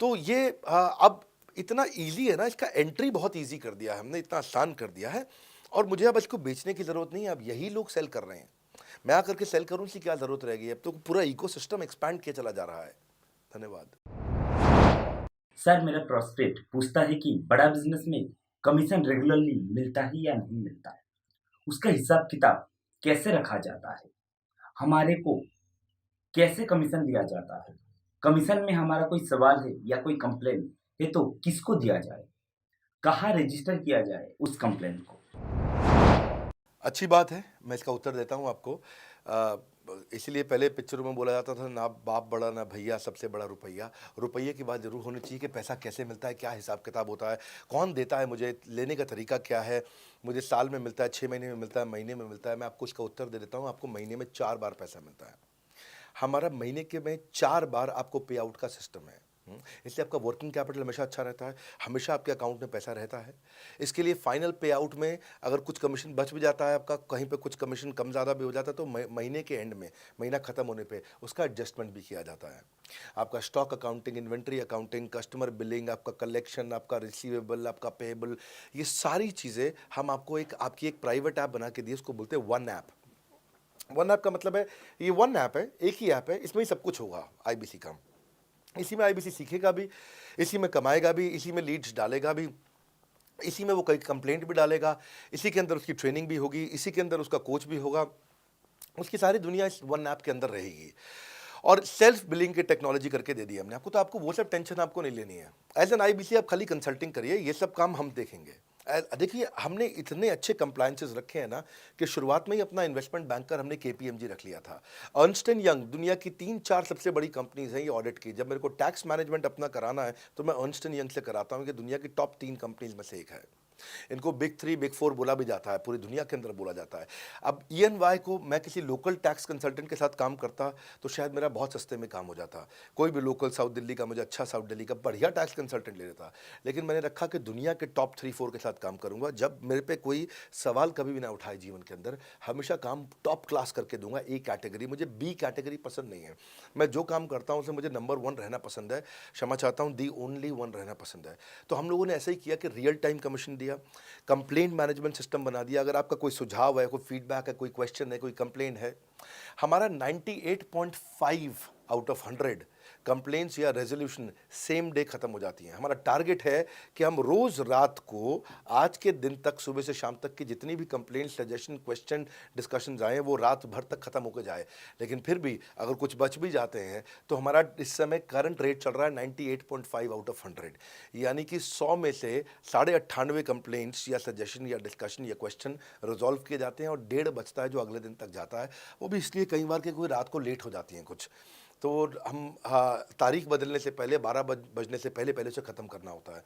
तो ये अब इतना ईजी है ना, इसका एंट्री बहुत ईजी कर दिया है हमने, इतना आसान कर दिया है। और मुझे अब इसको बेचने की ज़रूरत नहीं है, अब यही लोग सेल कर रहे हैं। मैं आकर के सेल करूँ, इसकी क्या ज़रूरत रहेगी? अब तो पूरा इकोसिस्टम एक्सपैंड किया चला जा रहा है। धन्यवाद। सर, मेरा प्रोस्पेक्ट पूछता है कि बड़ा बिजनेस में कमीशन रेगुलरली मिलता है या नहीं मिलता है, उसका हिसाब किताब कैसे रखा जाता है, हमारे को कैसे कमीशन दिया जाता है, कमीशन में हमारा कोई सवाल है या कोई कंप्लेन है तो किसको दिया जाए, कहाँ रजिस्टर किया जाए उस कंप्लेन को। अच्छी बात है, मैं इसका उत्तर देता हूँ आपको। इसलिए पहले पिक्चरों में बोला जाता था, ना बाप बड़ा ना भैया, सबसे बड़ा रुपया। रुपये की बात जरूर होनी चाहिए कि पैसा कैसे मिलता है, क्या हिसाब किताब होता है, कौन देता है, मुझे लेने का तरीका क्या है, मुझे साल में मिलता है, 6 महीने में मिलता है, महीने में मिलता है। मैं आपको इसका उत्तर दे देता हूँ। आपको महीने में 4 बार पैसा मिलता है। हमारा महीने के में 4 बार आपको पे आउट का सिस्टम है। इसलिए आपका वर्किंग कैपिटल हमेशा अच्छा रहता है, हमेशा आपके अकाउंट में पैसा रहता है। इसके लिए फाइनल पे आउट में अगर कुछ कमीशन बच भी जाता है आपका, कहीं पे कुछ कमीशन कम ज़्यादा भी हो जाता है, तो महीने के एंड में, महीना ख़त्म होने पे उसका एडजस्टमेंट भी किया जाता है। आपका stock accounting, inventory accounting, customer billing, आपका कलेक्शन, आपका रिसीवेबल, आपका पेएबल, ये सारी चीज़ें हम आपको आपकी एक प्राइवेट ऐप बना के दिए, उसको बोलते हैं वन ऐप। वन ऐप का मतलब है ये वन ऐप है, एक ही ऐप है, इसमें ही सब कुछ होगा आईबीसी का। इसी में आईबीसी सीखेगा भी, इसी में कमाएगा भी, इसी में लीड्स डालेगा भी, इसी में वो कई कंप्लेंट भी डालेगा, इसी के अंदर उसकी ट्रेनिंग भी होगी, इसी के अंदर उसका कोच भी होगा, उसकी सारी दुनिया इस वन ऐप के अंदर रहेगी। और सेल्फ बिलिंग की टेक्नोलॉजी करके दे दी हमने आपको, तो आपको वो सब टेंशन आपको नहीं लेनी है। एज एन आईबीसी आप खाली कंसल्टिंग करिए, ये सब काम हम देखेंगे। देखिए हमने इतने अच्छे कंप्लायंसेस रखे हैं ना कि शुरुआत में ही अपना इन्वेस्टमेंट बैंकर हमने केपीएमजी रख लिया था। अर्नस्ट एंड यंग दुनिया की 3-4 सबसे बड़ी कंपनीज हैं ये ऑडिट की। जब मेरे को टैक्स मैनेजमेंट अपना कराना है तो मैं अर्नस्ट एंड यंग से कराता हूँ, कि दुनिया की टॉप 3 कंपनीज में से एक है। इनको बिग 3, बिग 4 बोला भी जाता है, पूरी दुनिया के अंदर बोला जाता है। अब EY को मैं किसी लोकल टैक्स कंसल्टेंट के साथ काम करता तो शायद मेरा बहुत सस्ते में काम हो जाता। कोई भी लोकल साउथ दिल्ली का, मुझे अच्छा साउथ दिल्ली का बढ़िया टैक्स कंसल्टेंट ले लेता। लेकिन मैंने रखा कि दुनिया के टॉप 3-4 के साथ काम करूंगा। जब मेरे पे कोई सवाल कभी भी ना उठाए जीवन के अंदर, हमेशा काम टॉप क्लास करके दूंगा। ए कैटेगरी, मुझे बी कैटेगरी पसंद नहीं है। मैं जो काम करता हूँ उसमें मुझे नंबर 1 रहना पसंद है, क्षमा चाहता हूँ, दी ओनली 1 रहना पसंद है। तो हम लोगों ने ऐसा ही किया कि रियल टाइम कमीशन दिया, कंप्लेंट मैनेजमेंट सिस्टम बना दिया। अगर आपका कोई सुझाव है, कोई फीडबैक है, कोई क्वेश्चन है, कोई कंप्लेंट है, हमारा 98.5 आउट ऑफ 100 कंप्लेंट्स या रेजोल्यूशन सेम डे खत्म हो जाती हैं। हमारा टारगेट है कि हम रोज रात को, आज के दिन तक, सुबह से शाम तक की जितनी भी कंप्लेंट, सजेशन, क्वेश्चन, डिस्कशंस आए वो रात भर तक खत्म होकर जाए। लेकिन फिर भी अगर कुछ बच भी जाते हैं तो हमारा इस समय करंट रेट चल रहा है 98.5 आउट ऑफ 100, यानी कि 100 में से 98.5 कंप्लेंट्स या सजेशन या डिस्कशन या क्वेश्चन रिजॉल्व किए जाते हैं, और 1.5 बचता है जो अगले दिन तक जाता है। वो भी इसलिए कई बार कि कोई रात को लेट हो जाती हैं कुछ, तो हम तारीख बदलने से पहले, 12 बजने से पहले पहले से ख़त्म करना होता है।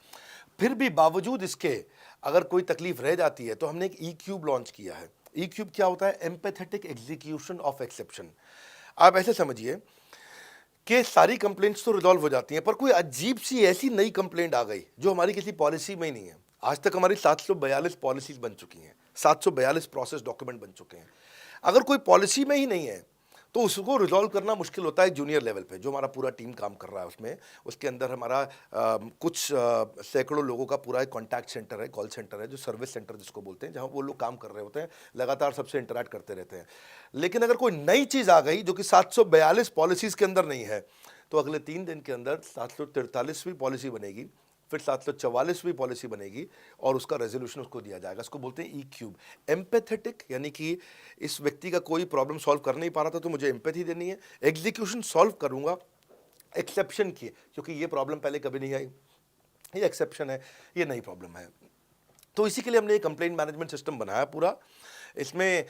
फिर भी बावजूद इसके अगर कोई तकलीफ रह जाती है तो हमने एक E-क्यूब लॉन्च किया है। E-क्यूब क्या होता है? Empathetic execution of exception. आप ऐसे समझिए कि सारी कंप्लेंट्स तो रिजॉल्व हो जाती हैं, पर कोई अजीब सी ऐसी नई कंप्लेंट आ गई जो हमारी किसी पॉलिसी में ही नहीं है। आज तक हमारी 742 पॉलिसीज बन चुकी हैं, 742 प्रोसेस डॉक्यूमेंट बन चुके हैं। अगर कोई पॉलिसी में ही नहीं है तो उसको रिजॉल्व करना मुश्किल होता है जूनियर लेवल पे, जो हमारा पूरा टीम काम कर रहा है उसमें। उसके अंदर हमारा कुछ सैकड़ों लोगों का पूरा एक कॉन्टैक्ट सेंटर है, कॉल सेंटर है, जो सर्विस सेंटर जिसको बोलते हैं, जहाँ वो लोग काम कर रहे होते हैं, लगातार सबसे इंटरैक्ट करते रहते हैं। लेकिन अगर कोई नई चीज़ आ गई जो कि 742 पॉलिसीज़ के अंदर नहीं है, तो अगले 3 दिन के अंदर 743वीं पॉलिसी बनेगी, फिर 744वीं पॉलिसी बनेगी, और उसका रेजोल्यूशन उसको दिया जाएगा। इसको बोलते हैं E-क्यूब। एम्पैथेटिक यानी कि इस व्यक्ति का कोई प्रॉब्लम सॉल्व कर नहीं पा रहा था तो मुझे एम्पैथी देनी है। एग्जीक्यूशन सॉल्व करूंगा एक्सेप्शन की, क्योंकि ये प्रॉब्लम पहले कभी नहीं आई, ये एक्सेप्शन है, ये नई प्रॉब्लम है। तो इसी के लिए हमने एक कंप्लेंट मैनेजमेंट सिस्टम बनाया पूरा। इसमें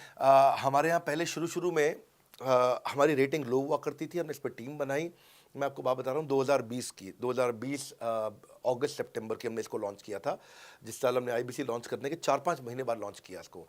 हमारे यहाँ पहले शुरू में हमारी रेटिंग लो हुआ करती थी, हमने इस पर टीम बनाई। मैं आपको बात बता रहा हूँ 2020 अगस्त सितंबर की हमने इसको लॉन्च किया था। जिस साल हमने आईबीसी लॉन्च करने के 4-5 महीने बाद लॉन्च किया इसको,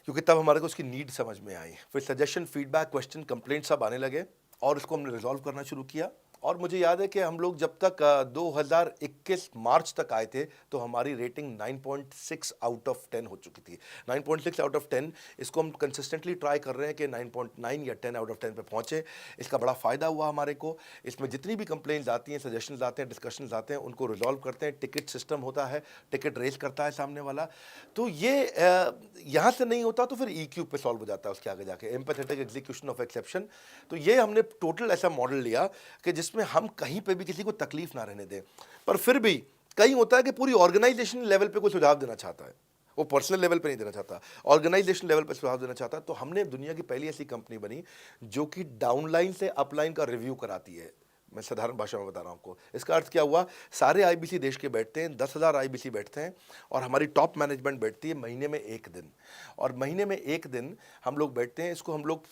क्योंकि तब हमारे को उसकी नीड समझ में आई। फिर सजेशन, फीडबैक, क्वेश्चन, कंप्लेंट सब आने लगे, और इसको हमने रिजॉल्व करना शुरू किया। और मुझे याद है कि हम लोग जब तक 2021 मार्च तक आए थे तो हमारी रेटिंग 9.6 आउट ऑफ 10 हो चुकी थी। 9.6 आउट ऑफ 10, इसको हम कंसिस्टेंटली ट्राई कर रहे हैं कि 9.9 या 10 आउट ऑफ 10 पे पहुँचे। इसका बड़ा फ़ायदा हुआ हमारे को। इसमें जितनी भी कंप्लेंट्स आती हैं, सजेशंस आते हैं, डिस्कशंस आते हैं, उनको रिजॉल्व करते हैं। टिकट सिस्टम होता है, टिकट रेज करता है सामने वाला। तो ये यहाँ से नहीं होता तो फिर E-क्यूब पे सॉल्व हो जाता है उसके आगे जाके, एम्पैथेटिक एग्जीक्यूशन ऑफ एक्सेप्शन। तो ये हमने टोटल ऐसा मॉडल लिया कि जिसमें हम कहीं पे भी किसी को तकलीफ ना रहने दें। पर फिर भी कहीं होता है कि पूरी ऑर्गेनाइजेशन लेवल पे कोई सुझाव देना चाहता है, वो पर्सनल लेवल पे नहीं देना चाहता, ऑर्गेनाइजेशन लेवल पे सुझाव देना चाहता है। तो हमने दुनिया की पहली ऐसी कंपनी बनी जो कि डाउनलाइन से अपलाइन का रिव्यू कराती है। मैं साधारण भाषा में बता रहा हूँ आपको। इसका अर्थ क्या हुआ? सारे आईबीसी देश के बैठते हैं, 10,000 आईबीसी बैठते हैं, और हमारी टॉप मैनेजमेंट बैठती है महीने में 1 दिन। और महीने में 1 दिन हम लोग बैठते हैं। इसको हम लोग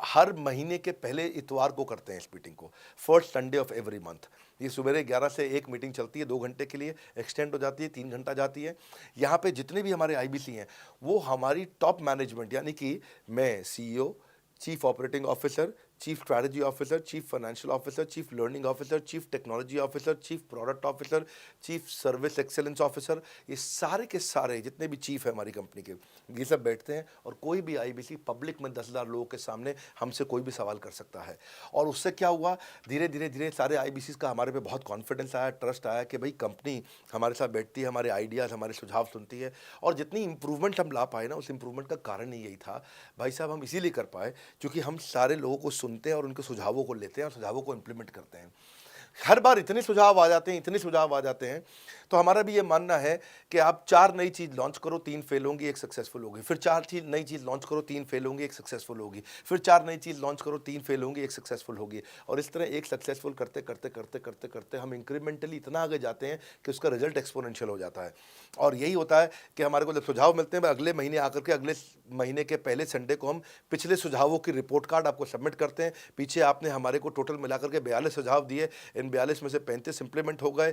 हर महीने के पहले इतवार को करते हैं इस मीटिंग को, first Sunday off every month. ये सुबह 11 से 1 मीटिंग चलती है, 2 घंटे के लिए एक्सटेंड हो जाती है, 3 घंटा जाती है। यहाँ पे जितने भी हमारे आईबीसी हैं वो हमारी टॉप मैनेजमेंट, यानी कि मैं CEO, chief operating officer, chief strategy officer, chief financial officer, chief learning officer, chief technology officer, chief product officer, chief service excellence officer, ये सारे के सारे जितने भी चीफ है हमारी कंपनी के, ये सब बैठते हैं और कोई भी आईबीसी पब्लिक में 10,000 लोगों के सामने हमसे कोई भी सवाल कर सकता है। और उससे क्या हुआ, धीरे धीरे धीरे सारे आईबीसी का हमारे पे बहुत कॉन्फिडेंस आया, ट्रस्ट आया कि भाई कंपनी हमारे साथ बैठती है, हमारे आइडियाज़, हमारे सुझाव सुनती है। और जितनी इंप्रूवमेंट हम ला पाए ना, उस इंप्रूवमेंट का कारण ही यही था भाई साहब, हम इसीलिए कर पाए क्योंकि हम सारे लोगों को सुनते हैं और उनके सुझावों को लेते हैं और सुझावों को इम्प्लीमेंट करते हैं। हर बार इतने सुझाव आ जाते हैं, इतने सुझाव आ जाते हैं, तो हमारा भी ये मानना है कि आप 4 नई चीज़ लॉन्च करो, 3 फेल होंगी, 1 सक्सेसफुल होगी, फिर 4 नई चीज़ लॉन्च करो, 3 फेल होंगी, 1 सक्सेसफुल होगी, फिर 4 नई चीज़ लॉन्च करो, 3 फेल होंगी, 1 सक्सेसफुल होगी। और इस तरह एक सक्सेसफुल करते करते करते करते करते हम इंक्रीमेंटली इतना आगे जाते हैं कि उसका रिजल्ट एक्सपोनेंशियल हो जाता है। और यही होता है कि हमारे को जब सुझाव मिलते हैं, अगले महीने आकर के अगले महीने के पहले संडे को हम पिछले सुझावों की रिपोर्ट कार्ड आपको सबमिट करते हैं। पीछे आपने हमारे को टोटल मिलाकर के 42 सुझाव दिए, इन 42 में से 35 इंप्लीमेंट हो गए,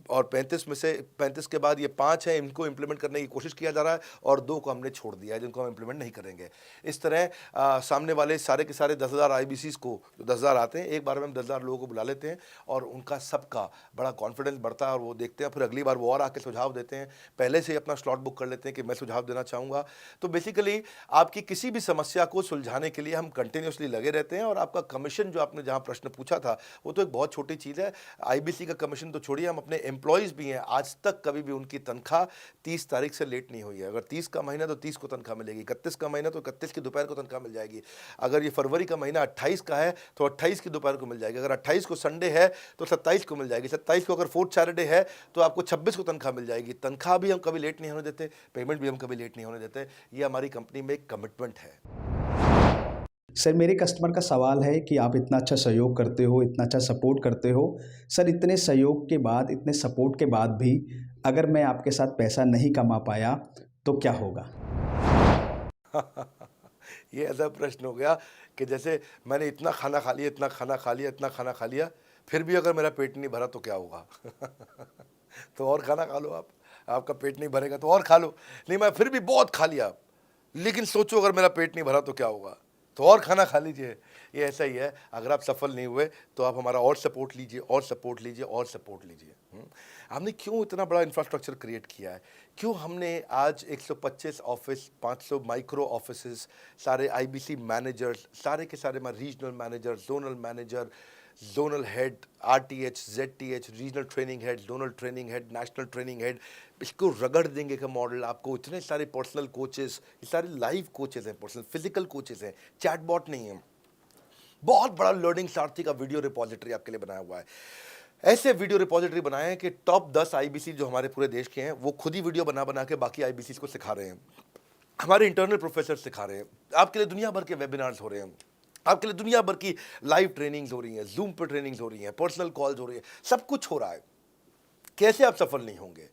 और 35 में से 35 के बाद ये 5 हैं, इनको इंप्लीमेंट करने की कोशिश किया जा रहा है, और 2 को हमने छोड़ दिया है जिनको हम इंप्लीमेंट नहीं करेंगे। इस तरह सामने वाले सारे के सारे 10,000 आईबीसीज को, जो 10,000 आते हैं, एक बार में हम 10,000 लोगों को बुला लेते हैं और उनका सबका बड़ा कॉन्फिडेंस बढ़ता है और वो देखते हैं, फिर अगली बार वो और आके सुझाव देते हैं, पहले से ही अपना स्लॉट बुक कर लेते हैं कि मैं सुझाव देना चाहूँगा। तो बेसिकली आपकी किसी भी समस्या को सुलझाने के लिए हम कंटिन्यूसली लगे रहते हैं। और आपका कमीशन, जो आपने जहाँ प्रश्न पूछा था, वो तो एक बहुत छोटी चीज़ है। आईबीसी का कमीशन तो छोड़िए, हम अपने एम्प्लॉयज़ भी हैं, आज तक कभी भी उनकी तनख्वाह 30 तारीख से लेट नहीं हुई है। अगर 30 का महीना तो 30 को तनख्वाह मिलेगी, 31 का महीना तो 31 की दोपहर को तनख्वाह मिल जाएगी। अगर ये फरवरी का महीना 28 का है तो 28 की दोपहर को मिल जाएगी। अगर 28 को संडे है तो 27 को मिल जाएगी। 27 को अगर फोर्थ सैटरडे है तो आपको 26 को तनख्वाह मिल जाएगी। तनख्वाह भी हम कभी लेट नहीं होने देते, पेमेंट भी हम कभी लेट नहीं होने देते। ये हमारी कंपनी में एक कमिटमेंट है। सर, मेरे कस्टमर का सवाल है कि आप इतना अच्छा सहयोग करते हो, इतना अच्छा सपोर्ट करते हो, सर इतने सहयोग के बाद, इतने सपोर्ट के बाद भी अगर मैं आपके साथ पैसा नहीं कमा पाया तो क्या होगा? ये ऐसा प्रश्न हो गया कि जैसे मैंने इतना खाना खा लिया, इतना खाना खा लिया, इतना खाना खा लिया, फिर भी अगर मेरा पेट नहीं भरा तो क्या होगा? तो और खाना खा लो आप, आपका पेट नहीं भरेगा तो और खा लो। नहीं, मैं फिर भी बहुत खा लिया, लेकिन सोचो अगर मेरा पेट नहीं भरा तो क्या होगा? तो और खाना खा लीजिए। ये ऐसा ही है, अगर आप सफल नहीं हुए तो आप हमारा और सपोर्ट लीजिए, और सपोर्ट लीजिए, और सपोर्ट लीजिए। हमने क्यों इतना बड़ा इंफ्रास्ट्रक्चर क्रिएट किया है? क्यों हमने आज 125 ऑफिस, 500 माइक्रो ऑफिसेस, सारे आईबीसी मैनेजर्स, सारे के सारे regional manager, zonal manager, zonal head, RTH, ZTH, regional training head, zonal training head, national training head, इसको रगड़ देंगे का मॉडल आपको। इतने सारे पर्सनल कोचेस, ये सारे लाइव कोचेस हैं, पर्सनल फिजिकल कोचेस हैं, चैटबॉट नहीं है। बहुत बड़ा लर्निंग सारथी का वीडियो रिपोजिटरी आपके लिए बनाया हुआ है। ऐसे वीडियो रिपोजिटरी बनाए हैं कि टॉप 10 आईबीसी जो हमारे पूरे देश के हैं, वो खुद ही वीडियो बना बना के बाकी आईबीसी को सिखा रहे हैं। हमारे इंटरनल प्रोफेसर सिखा रहे हैं, आपके लिए दुनिया भर के वेबिनार्स हो रहे हैं, आपके लिए दुनिया भर की लाइव ट्रेनिंग्स हो रही हैं, जूम पर ट्रेनिंग्स हो रही हैं, पर्सनल कॉल्स हो रही है, सब कुछ हो रहा है। कैसे आप सफल नहीं होंगे?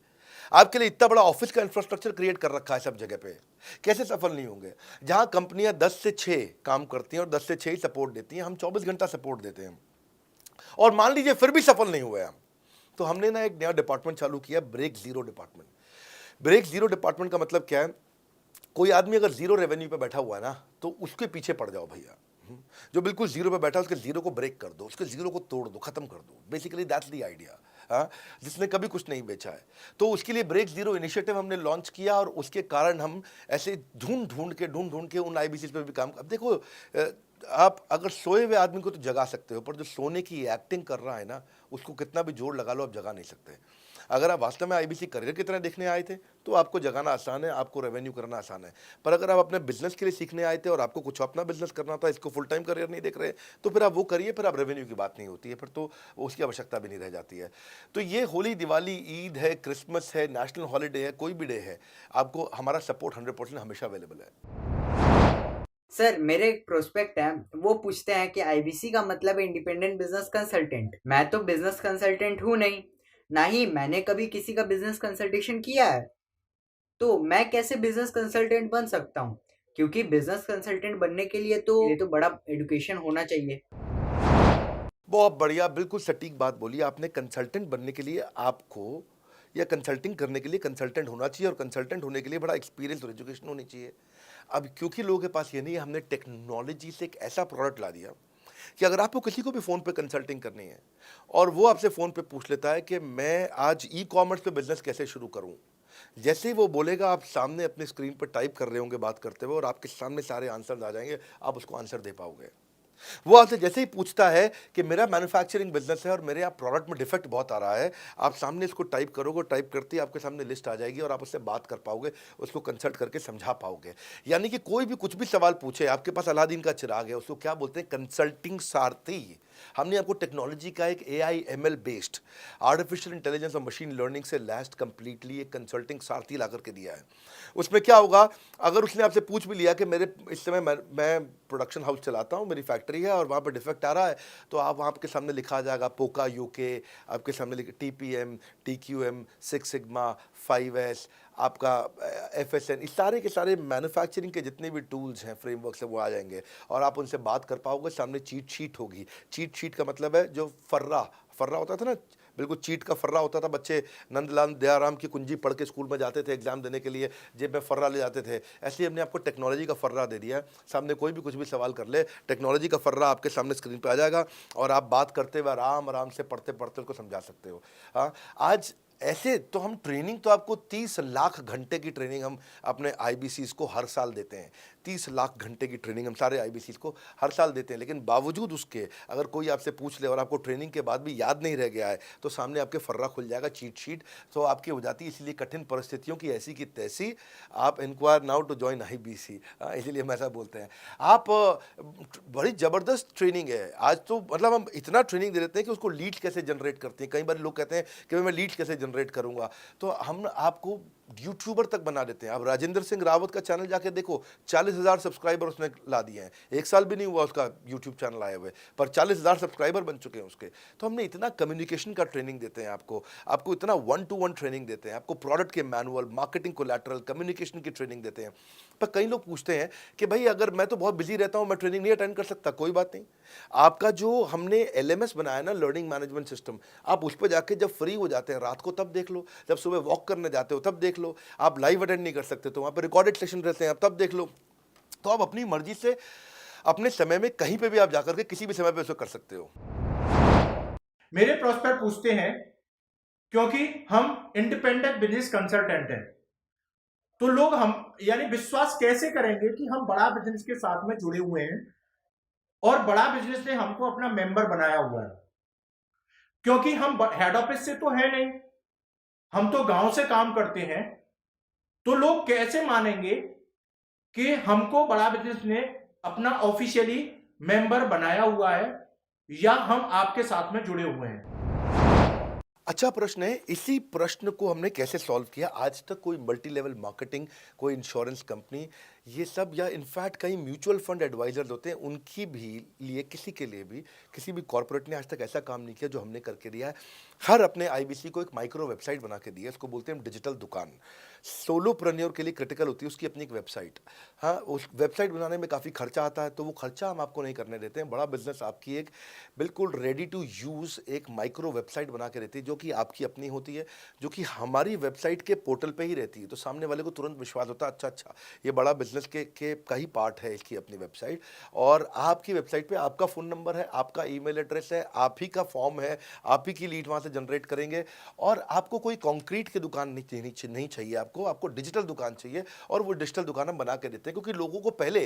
आपके लिए इतना बड़ा ऑफिस का इंफ्रास्ट्रक्चर क्रिएट कर रखा है सब जगह पे, कैसे सफल नहीं होंगे? जहां कंपनियां 10 से 6 काम करती हैं और 10 से 6 ही सपोर्ट देती हैं, हम 24 घंटा सपोर्ट देते हैं। और मान लीजिए फिर भी सफल नहीं हुए हम, तो हमने ना एक नया डिपार्टमेंट चालू किया, break zero department. Break zero department का मतलब क्या है? कोई आदमी अगर जीरो रेवेन्यू पे बैठा हुआ है ना, तो उसके पीछे पड़ जाओ भैया। जो बिल्कुल जीरो पे बैठा है, उसके जीरो को ब्रेक कर दो, उसके जीरो को तोड़ दो, खत्म कर दो। Basically that's the idea. हाँ, जिसने कभी कुछ नहीं बेचा है, तो उसके लिए ब्रेक जीरो इनिशिएटिव हमने लॉन्च किया। और उसके कारण हम ऐसे ढूंढ ढूंढ के उन आईबीसी पे भी काम। अब देखो, आप अगर सोए हुए आदमी को तो जगा सकते हो, पर जो सोने की एक्टिंग कर रहा है ना, उसको कितना भी जोर लगा लो, आप जगा नहीं सकते। अगर आप वास्तव में आईबीसी करियर की तरह देखने आए थे तो आपको जगाना आसान है, आपको रेवेन्यू करना आसान है। पर अगर आप अपने बिजनेस के लिए सीखने आए थे और आपको कुछ अपना बिजनेस करना था, इसको फुल टाइम करियर नहीं देख रहे, तो फिर आप वो करिए, फिर आप रेवेन्यू की बात नहीं होती है, फिर तो उसकी आवश्यकता भी नहीं रह जाती है। तो ये होली, दिवाली, ईद है, क्रिसमस है, नेशनल हॉलीडे है, कोई भी डे है, आपको हमारा सपोर्ट 100% हमेशा अवेलेबल है। सर, मेरे एक प्रोस्पेक्ट है, वो पूछते हैं कि आईबीसी का मतलब है इंडिपेंडेंट बिजनेस कंसल्टेंट। मैं तो बिजनेस कंसल्टेंट हूँ नहीं, ना ही मैंने कभी किसी का बिजनेस कंसल्टेशन किया है, तो मैं कैसे बिजनेस कंसल्टेंट बन सकता हूँ? क्योंकि बिजनेस कंसल्टेंट बनने के लिए तो बड़ा एजुकेशन होना चाहिए। बहुत बढ़िया, बिल्कुल सटीक बात बोली आपने। कंसल्टेंट बनने के लिए आपको, या कंसल्टिंग करने के लिए कंसल्टेंट होना चाहिए, और कंसल्टेंट होने के लिए बड़ा एक्सपीरियंस और एजुकेशन होनी चाहिए। अब क्योंकि लोगों के पास ये नहीं है, हमने टेक्नोलॉजी से एक ऐसा प्रोडक्ट ला दिया कि अगर आपको किसी को भी फ़ोन पे कंसल्टिंग करनी है और वो आपसे फ़ोन पे पूछ लेता है कि मैं आज ई कॉमर्स पे बिज़नेस कैसे शुरू करूं, जैसे ही वो बोलेगा आप सामने अपनी स्क्रीन पर टाइप कर रहे होंगे बात करते हुए और आपके सामने सारे आंसर्स आ जाएंगे, आप उसको आंसर दे पाओगे। वो आपसे जैसे ही पूछता है कि मेरा मैन्युफैक्चरिंग बिजनेस है और मेरे यहाँ प्रोडक्ट में डिफेक्ट बहुत आ रहा है, आप सामने इसको टाइप करोगे, टाइप करते ही आपके सामने लिस्ट आ जाएगी और आप उससे बात कर पाओगे, उसको कंसल्ट करके समझा पाओगे। यानी कि कोई भी कुछ भी सवाल पूछे, आपके पास अलादीन का चिराग है, उसको क्या बोलते हैं, कंसल्टिंग सारथी। हमने आपको टेक्नोलॉजी का एक AI ML based artificial intelligence और मशीन लर्निंग से लैस्ड कंप्लीटली एक कंसल्टिंग सारथी ला करके दिया है। उसमें क्या होगा, अगर उसने आपसे पूछ भी लिया कि मेरे इस समय मैं प्रोडक्शन हाउस चलाता हूँ, मेरी फैक्ट्री है और वहाँ पर डिफेक्ट आ रहा है, तो आप वहाँ आपके सामने लिखा आ जाएगा पोका UK, आपके सामने TPM, TQM, 6 सिग्मा, 5S, आपका FSN, इस सारे के सारे मैन्युफैक्चरिंग के जितने भी टूल्स हैं, फ्रेमवर्क्स हैं, वो आ जाएंगे और आप उनसे बात कर पाओगे। सामने चीट शीट होगी। चीट शीट का मतलब है जो फर्रा होता था ना, बिल्कुल चीट का फर्रा होता था। बच्चे नंदलाल दयाराम की कुंजी पढ़ के स्कूल में जाते थे एग्जाम देने के लिए, जेब में फर्रा ले जाते थे। ऐसे ही हमने आपको टेक्नोलॉजी का फर्रा दे दिया है। सामने कोई भी कुछ भी सवाल कर ले, टेक्नोलॉजी का फर्रा आपके सामने स्क्रीन पे आ जाएगा और आप बात करते हुए आराम से पढ़ते पढ़ते उसको समझा सकते हो। हाँ, आज ऐसे तो हम ट्रेनिंग तो आपको 30 लाख घंटे की ट्रेनिंग हम अपने IBCs को हर साल देते हैं। 30 लाख घंटे की ट्रेनिंग हम सारे IBCs को हर साल देते हैं। लेकिन बावजूद उसके अगर कोई आपसे पूछ ले और आपको ट्रेनिंग के बाद भी याद नहीं रह गया है, तो सामने आपके फर्रा खुल जाएगा, चीट शीट तो आपकी हो जाती है। इसलिए कठिन परिस्थितियों की ऐसी की तैसी, आप enquire now to join IBC, इसीलिए हम ऐसा बोलते हैं। आप बड़ी ज़बरदस्त ट्रेनिंग है आज तो, मतलब हम इतना ट्रेनिंग दे देते हैं कि उसको लीड्स कैसे जनरेट करते हैं। कई बार लोग कहते हैं कि मैं लीड्स कैसे जनरेट करूंगा, तो हम आपको यूट्यूबर तक बना देते हैं। आप राजेंद्र सिंह रावत का चैनल जाके देखो, 40,000 सब्सक्राइबर उसने ला दिए हैं। 1 साल भी नहीं हुआ उसका यूट्यूब चैनल आए हुए, पर 40,000 सब्सक्राइबर बन चुके हैं उसके। तो हमने इतना कम्युनिकेशन का ट्रेनिंग देते हैं आपको इतना 1-to-1 ट्रेनिंग देते हैं, आपको प्रोडक्ट के मैनुअल, मार्केटिंग कोलैटरल, कम्युनिकेशन की ट्रेनिंग देते हैं। पर कई लोग पूछते हैं कि भाई अगर मैं तो बहुत बिजी रहता हूँ, मैं ट्रेनिंग नहीं अटेंड कर सकता। कोई बात नहीं, आपका जो हमने LMS बनाया ना, लर्निंग मैनेजमेंट सिस्टम, आप उस पर जाके जब फ्री हो जाते हैं रात को तब देख लो, जब सुबह वॉक करने जाते हो तब देख लो। आप लाइव अटेंड नहीं कर सकते तो वहाँ पर रिकॉर्डेड सेशन रहते हैं, आप तब देख लो। तो आप अपनी मर्जी से अपने समय में कहीं पे भी आप जाकर के किसी भी समय पे उसको कर सकते हो। मेरे प्रोस्पेक्ट पूछते हैं, क्योंकि हम इंडिपेंडेंट बिजनेस कंसल्टेंट हैं, तो लोग हम यानी विश्वास कैसे करेंगे कि हम बड़ा बिजनेस के साथ में जुड़े हुए हैं और बड़ा बिजनेस ने हमको अपना मेंबर बनाया हुआ है। क्योंकि हम हेड ऑफिस से तो है नहीं, हम तो गांव से काम करते हैं, तो लोग कैसे मानेंगे कि हमको बड़ा बिजनेस ने अपना ऑफिशियली मेंबर बनाया हुआ है या हम आपके साथ में जुड़े हुए हैं। अच्छा प्रश्न है। इसी प्रश्न को हमने कैसे सॉल्व किया, आज तक कोई मल्टी लेवल मार्केटिंग, कोई इंश्योरेंस कंपनी, ये सब, या इनफैक्ट कई म्यूचुअल फंड एडवाइजर्स होते हैं, उनकी भी लिए किसी के लिए भी किसी भी कॉर्पोरेट ने आज तक ऐसा काम नहीं किया जो हमने करके दिया है। हर अपने IBC को एक माइक्रो वेबसाइट बना के दी है, इसको बोलते हैं डिजिटल दुकान। सोलोप्रेन्योर के लिए क्रिटिकल होती है उसकी अपनी एक वेबसाइट। हाँ, उस वेबसाइट बनाने में काफ़ी खर्चा आता है, तो वो खर्चा हम आपको नहीं करने देते हैं। बड़ा बिजनेस आपकी एक बिल्कुल रेडी टू यूज़ एक माइक्रो वेबसाइट बना के देती है, जो कि आपकी अपनी होती है, जो कि हमारी वेबसाइट के पोर्टल पे ही रहती है। तो सामने वाले को तुरंत विश्वास होता है, अच्छा ये बड़ा बिजनेस के का ही पार्ट है इसकी अपनी वेबसाइट। और आपकी वेबसाइट पे आपका फ़ोन नंबर है, आपका ईमेल एड्रेस है, आप ही का फॉर्म है, आप ही की लीड वहाँ से जनरेट करेंगे। और आपको कोई कंक्रीट की दुकान नहीं चाहिए, आपको डिजिटल दुकान चाहिए। और वो डिजिटल दुकान हम बना के देते हैं, क्योंकि लोगों को पहले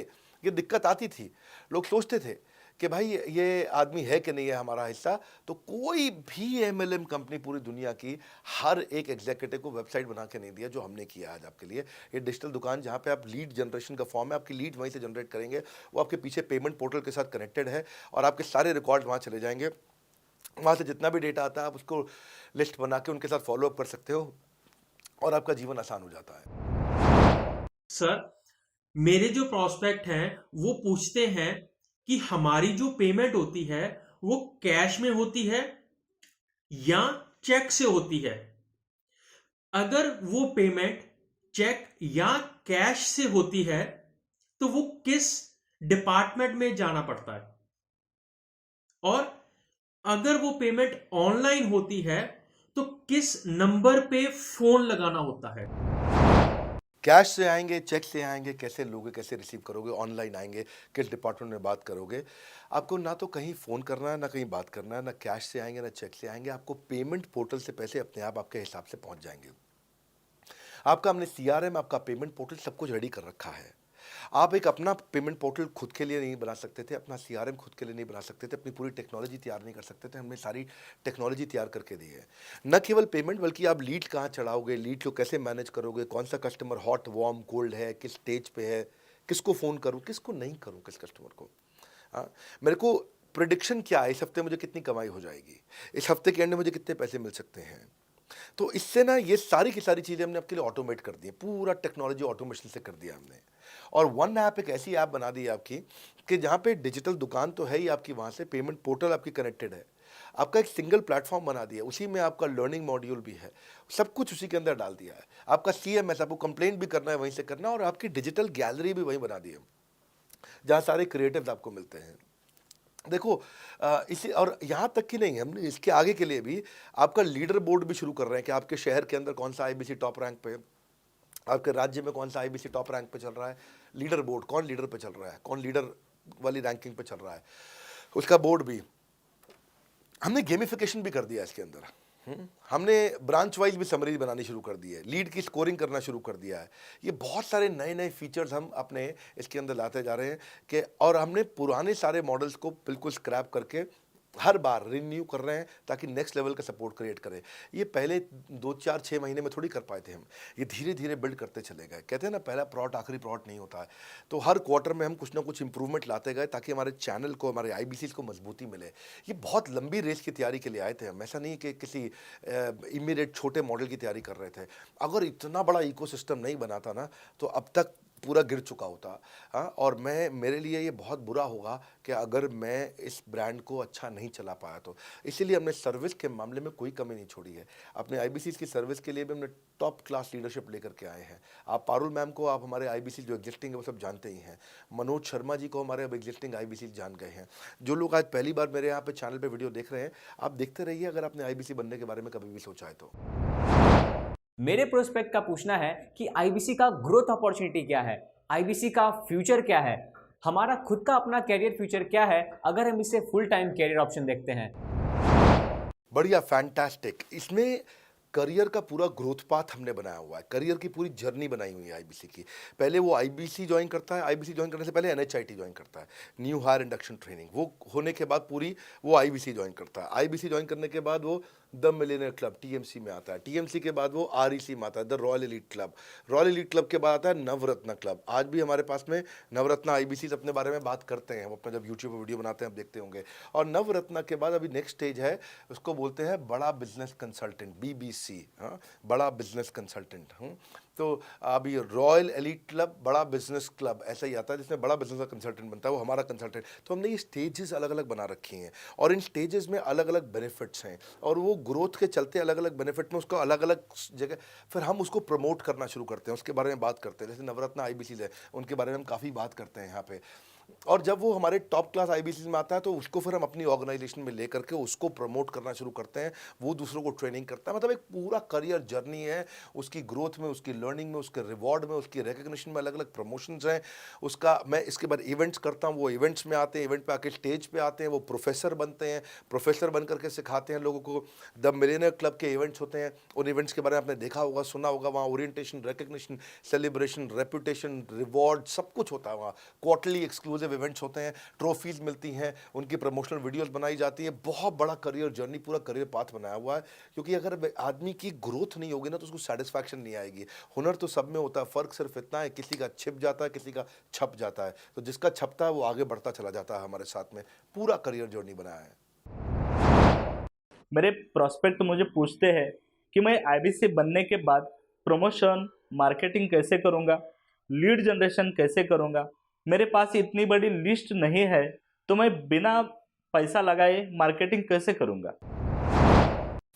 ये दिक्कत आती थी, लोग सोचते थे कि भाई ये आदमी है कि नहीं है हमारा हिस्सा। तो कोई भी MLM कंपनी पूरी दुनिया की हर एक एग्जीक्यूटिव को वेबसाइट बना के नहीं दिया जो हमने किया आज आपके लिए। ये डिजिटल दुकान जहाँ पे आप लीड जनरेशन का फॉर्म है, आपकी लीड वहीं से जनरेट करेंगे, वो आपके पीछे पेमेंट पोर्टल के साथ कनेक्टेड है और आपके सारे रिकॉर्ड वहाँ चले जाएंगे। वहाँ से जितना भी डेटा आता है आप उसको लिस्ट बना के उनके साथ फॉलोअप कर सकते हो और आपका जीवन आसान हो जाता है। सर, मेरे जो प्रोस्पेक्ट हैं वो पूछते हैं कि हमारी जो पेमेंट होती है वो कैश में होती है या चेक से होती है। अगर वो पेमेंट चेक या कैश से होती है तो वो किस डिपार्टमेंट में जाना पड़ता है, और अगर वो पेमेंट ऑनलाइन होती है तो किस नंबर पे फोन लगाना होता है। कैश से आएंगे, चेक से आएंगे, कैसे लोगे, कैसे रिसीव करोगे, ऑनलाइन आएंगे, किस डिपार्टमेंट में बात करोगे। आपको ना तो कहीं फ़ोन करना है, ना कहीं बात करना है, ना कैश से आएंगे, ना चेक से आएंगे। आपको पेमेंट पोर्टल से पैसे अपने आप आपके हिसाब से पहुंच जाएंगे। आपका हमने CRM, आपका पेमेंट पोर्टल सब कुछ रेडी कर रखा है। आप एक अपना पेमेंट पोर्टल खुद के लिए नहीं बना सकते थे, अपना CRM खुद के लिए नहीं बना सकते थे, अपनी पूरी टेक्नोलॉजी तैयार नहीं कर सकते थे। हमने सारी टेक्नोलॉजी तैयार करके दी है। न केवल पेमेंट, बल्कि आप लीड कहाँ चढ़ाओगे, लीड को कैसे मैनेज करोगे, कौन सा कस्टमर हॉट, वार्म, कोल्ड है, किस स्टेज पे है, किसको फ़ोन करूँ, किसको नहीं करूँ, किस कस्टमर को। हाँ, मेरे को प्रिडिक्शन क्या है, इस हफ्ते मुझे कितनी कमाई हो जाएगी, इस हफ्ते के एंड में मुझे कितने पैसे मिल सकते हैं। तो इससे ना ये सारी की सारी चीज़ें हमने आपके लिए ऑटोमेट कर दी है, पूरा टेक्नोलॉजी ऑटोमेशन से कर दिया हमने। और वन ऐप एक ऐसी ऐप बना दी है आपकी कि जहाँ पे डिजिटल दुकान तो है ही आपकी, वहाँ से पेमेंट पोर्टल आपकी कनेक्टेड है, आपका एक सिंगल प्लेटफॉर्म बना दिया, उसी में आपका लर्निंग मॉड्यूल भी है, सब कुछ उसी के अंदर डाल दिया है। आपका CMS, आपको कंप्लेंट भी करना है वहीं से करना, और आपकी डिजिटल गैलरी भी वहीं बना दी है, जहाँ सारे क्रिएटिव्स आपको मिलते हैं। देखो इसी, और यहाँ तक कि नहीं, हमने इसके आगे के लिए भी आपका लीडर बोर्ड भी शुरू कर रहे हैं कि आपके शहर के अंदर कौन सा IBC टॉप रैंक पे, आपके राज्य में कौन सा IBC टॉप रैंक पे चल रहा है, लीडर बोर्ड कौन लीडर पे चल रहा है, कौन लीडर वाली रैंकिंग पे चल रहा है, उसका बोर्ड भी हमने गेमिफिकेशन भी कर दिया इसके अंदर। हमने ब्रांच वाइज भी समरी बनानी शुरू कर दी है, लीड की स्कोरिंग करना शुरू कर दिया है। ये बहुत सारे नए नए फीचर्स हम अपने इसके अंदर लाते जा रहे हैं कि, और हमने पुराने सारे मॉडल्स को बिल्कुल स्क्रैप करके हर बार रिन्यू कर रहे हैं ताकि नेक्स्ट लेवल का सपोर्ट क्रिएट करें। ये पहले 2, 4, 6 महीने में थोड़ी कर पाए थे हम, ये धीरे धीरे बिल्ड करते चले गए। कहते हैं ना, पहला प्लॉट आखिरी प्लॉट नहीं होता है। तो हर क्वार्टर में हम कुछ ना कुछ इंप्रूवमेंट लाते गए ताकि हमारे चैनल को, हमारे IBCs को मजबूती मिले। ये बहुत लंबी रेस की तैयारी के लिए आए थे हम, ऐसा नहीं कि किसी इमीडिएट छोटे मॉडल की तैयारी कर रहे थे। अगर इतना बड़ा इकोसिस्टम नहीं बनाता ना तो अब तक पूरा गिर चुका होता। हाँ, और मेरे लिए ये बहुत बुरा होगा कि अगर मैं इस ब्रांड को अच्छा नहीं चला पाया तो। इसीलिए हमने सर्विस के मामले में कोई कमी नहीं छोड़ी है। अपने IBCs की सर्विस के लिए भी हमने टॉप क्लास लीडरशिप लेकर के आए हैं। आप पारुल मैम को, आप हमारे IBC जो एग्जिस्टिंग है वो सब जानते ही हैं। मनोज शर्मा जी को हमारे अब एग्जिस्टिंग IBC जान गए हैं। जो लोग आज पहली बार मेरे यहाँ पे चैनल पे वीडियो देख रहे हैं, आप देखते रहिए अगर आपने IBC बनने के बारे में कभी भी सोचा है तो। मेरे प्रोस्पेक्ट का पूछना है कि IBC का ग्रोथ अपॉर्चुनिटी क्या है, IBC का फ्यूचर क्या है, हमारा खुद का अपना कैरियर फ्यूचर क्या है अगर हम इसे फुल टाइम कैरियर ऑप्शन देखते हैं। बढ़िया, फैंटास्टिक। इसमें करियर का पूरा ग्रोथ पाथ हमने बनाया हुआ है, करियर की पूरी जर्नी बनाई हुई है IBC की। पहले वो IBC ज्वाइन करता है, IBC ज्वाइन करने से पहले NHIT ज्वाइन करता है, न्यू हायर इंडक्शन ट्रेनिंग। वो होने के बाद पूरी वो IBC ज्वाइन करता है। IBC ज्वाइन करने के बाद वो द मिलियनर क्लब TMC में आता है। TMC के बाद वो REC में आता है, the royal elite club. Royal elite club के बाद आता है नवरत्न क्लब। आज भी हमारे पास में नवरत्न IBCs अपने बारे में बात करते हैं, वो अपना जब यूट्यूब पर वीडियो बनाते हैं आप देखते होंगे। और नवरत्न के बाद अभी नेक्स्ट स्टेज है, उसको बोलते हैं बड़ा बिजनेस कंसल्टेंट, BBC। हाँ, बड़ा बिजनेस कंसल्टेंट। तो अभी रॉयल एलीट क्लब, बड़ा बिजनेस क्लब, ऐसा ही आता है जिसमें बड़ा बिजनेस का कंसल्टेंट बनता है, वो हमारा कंसल्टेंट। तो हमने ये स्टेजेस अलग अलग बना रखी हैं और इन स्टेजेस में अलग अलग बेनिफिट्स हैं, और वो ग्रोथ के चलते अलग अलग बेनिफिट में उसको अलग अलग जगह फिर हम उसको प्रमोट करना शुरू करते हैं, उसके बारे में बात करते हैं। जैसे नवरत्न IBCs है, उनके बारे में हम काफ़ी बात करते हैं यहाँ पे। और जब वो हमारे टॉप क्लास IBCs में आता है तो उसको फिर हम अपनी ऑर्गेनाइजेशन में लेकर के उसको प्रमोट करना शुरू करते हैं, वो दूसरों को ट्रेनिंग करता है। मतलब एक पूरा करियर जर्नी है, उसकी ग्रोथ में, उसकी लर्निंग में, उसके रिवॉर्ड में, उसकी रिकग्निशन में अलग अलग प्रमोशंस हैं उसका। मैं इसके बाद इवेंट्स करता हूँ, वो इवेंट्स में आते हैं, इवेंट पे आके स्टेज पे आते हैं, वो प्रोफेसर बनते हैं, प्रोफेसर बन करके सिखाते हैं लोगों को। द मिलियनर क्लब के इवेंट्स होते हैं, उन इवेंट्स के बारे में आपने देखा होगा, सुना होगा। वहाँ orientation, recognition, celebration, reputation, reward सब कुछ होता है वहाँ। क्वार्टरली एक्सक्लूसिव इवेंट्स होते हैं, ट्रॉफीज मिलती हैं, उनकी प्रमोशनल वीडियोस बनाई जाती है। बहुत बड़ा करियर जर्नी, पूरा करियर पाथ बनाया हुआ है। क्योंकि अगर आदमी की ग्रोथ नहीं होगी ना तो उसको सेटिस्फैक्शन नहीं आएगी। हुनर तो सब में होता है, फ़र्क सिर्फ इतना है किसी का छिप जाता है, किसी का छप जाता है। तो जिसका छपता है वो आगे बढ़ता चला जाता है। हमारे साथ में पूरा करियर जर्नी बनाया है। मेरे प्रोस्पेक्ट मुझे पूछते हैं कि मैं IBC बनने के बाद प्रमोशन, मार्केटिंग कैसे करूँगा, लीड जनरेशन कैसे करूँगा। मेरे पास इतनी बड़ी लिस्ट नहीं है तो मैं बिना पैसा लगाए मार्केटिंग कैसे करूँगा।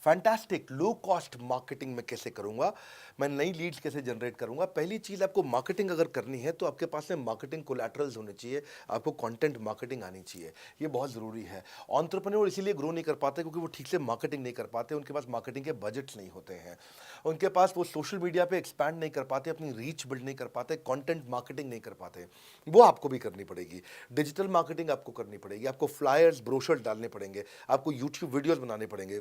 फैंटास्टिक, लो कॉस्ट मार्केटिंग में कैसे करूंगा, मैं नई लीड्स कैसे जनरेट करूंगा। पहली चीज़, आपको मार्केटिंग अगर करनी है तो आपके पास में मार्केटिंग कोलैटरल्स होने चाहिए, आपको कंटेंट मार्केटिंग आनी चाहिए, ये बहुत ज़रूरी है। एंटरप्रेन्योर इसीलिए ग्रो नहीं कर पाते क्योंकि वो ठीक से मार्केटिंग नहीं कर पाते, उनके पास मार्केटिंग के बजट्स नहीं होते हैं, उनके पास वो सोशल मीडिया पे एक्सपैंड नहीं कर पाते, अपनी रीच बिल्ड नहीं कर पाते, कंटेंट मार्केटिंग नहीं कर पाते। वो आपको भी करनी पड़ेगी, डिजिटल मार्केटिंग आपको करनी पड़ेगी, आपको फ्लायर्स ब्रोशर्स डालने पड़ेंगे, आपको यूट्यूब वीडियोस बनाने पड़ेंगे।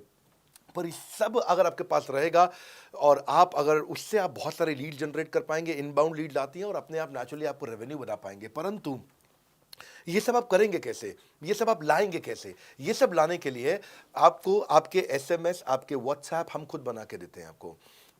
पर ये सब अगर आपके पास रहेगा और आप अगर उससे आप बहुत सारे लीड जनरेट कर पाएंगे, इनबाउंड लीड आती हैं और अपने आप नेचुरली आपको रेवेन्यू बना पाएंगे। परंतु ये सब आप करेंगे कैसे, ये सब आप लाएंगे कैसे? ये सब लाने के लिए आपको आपके एसएमएस, आपके व्हाट्सएप हम खुद बना के देते हैं, आपको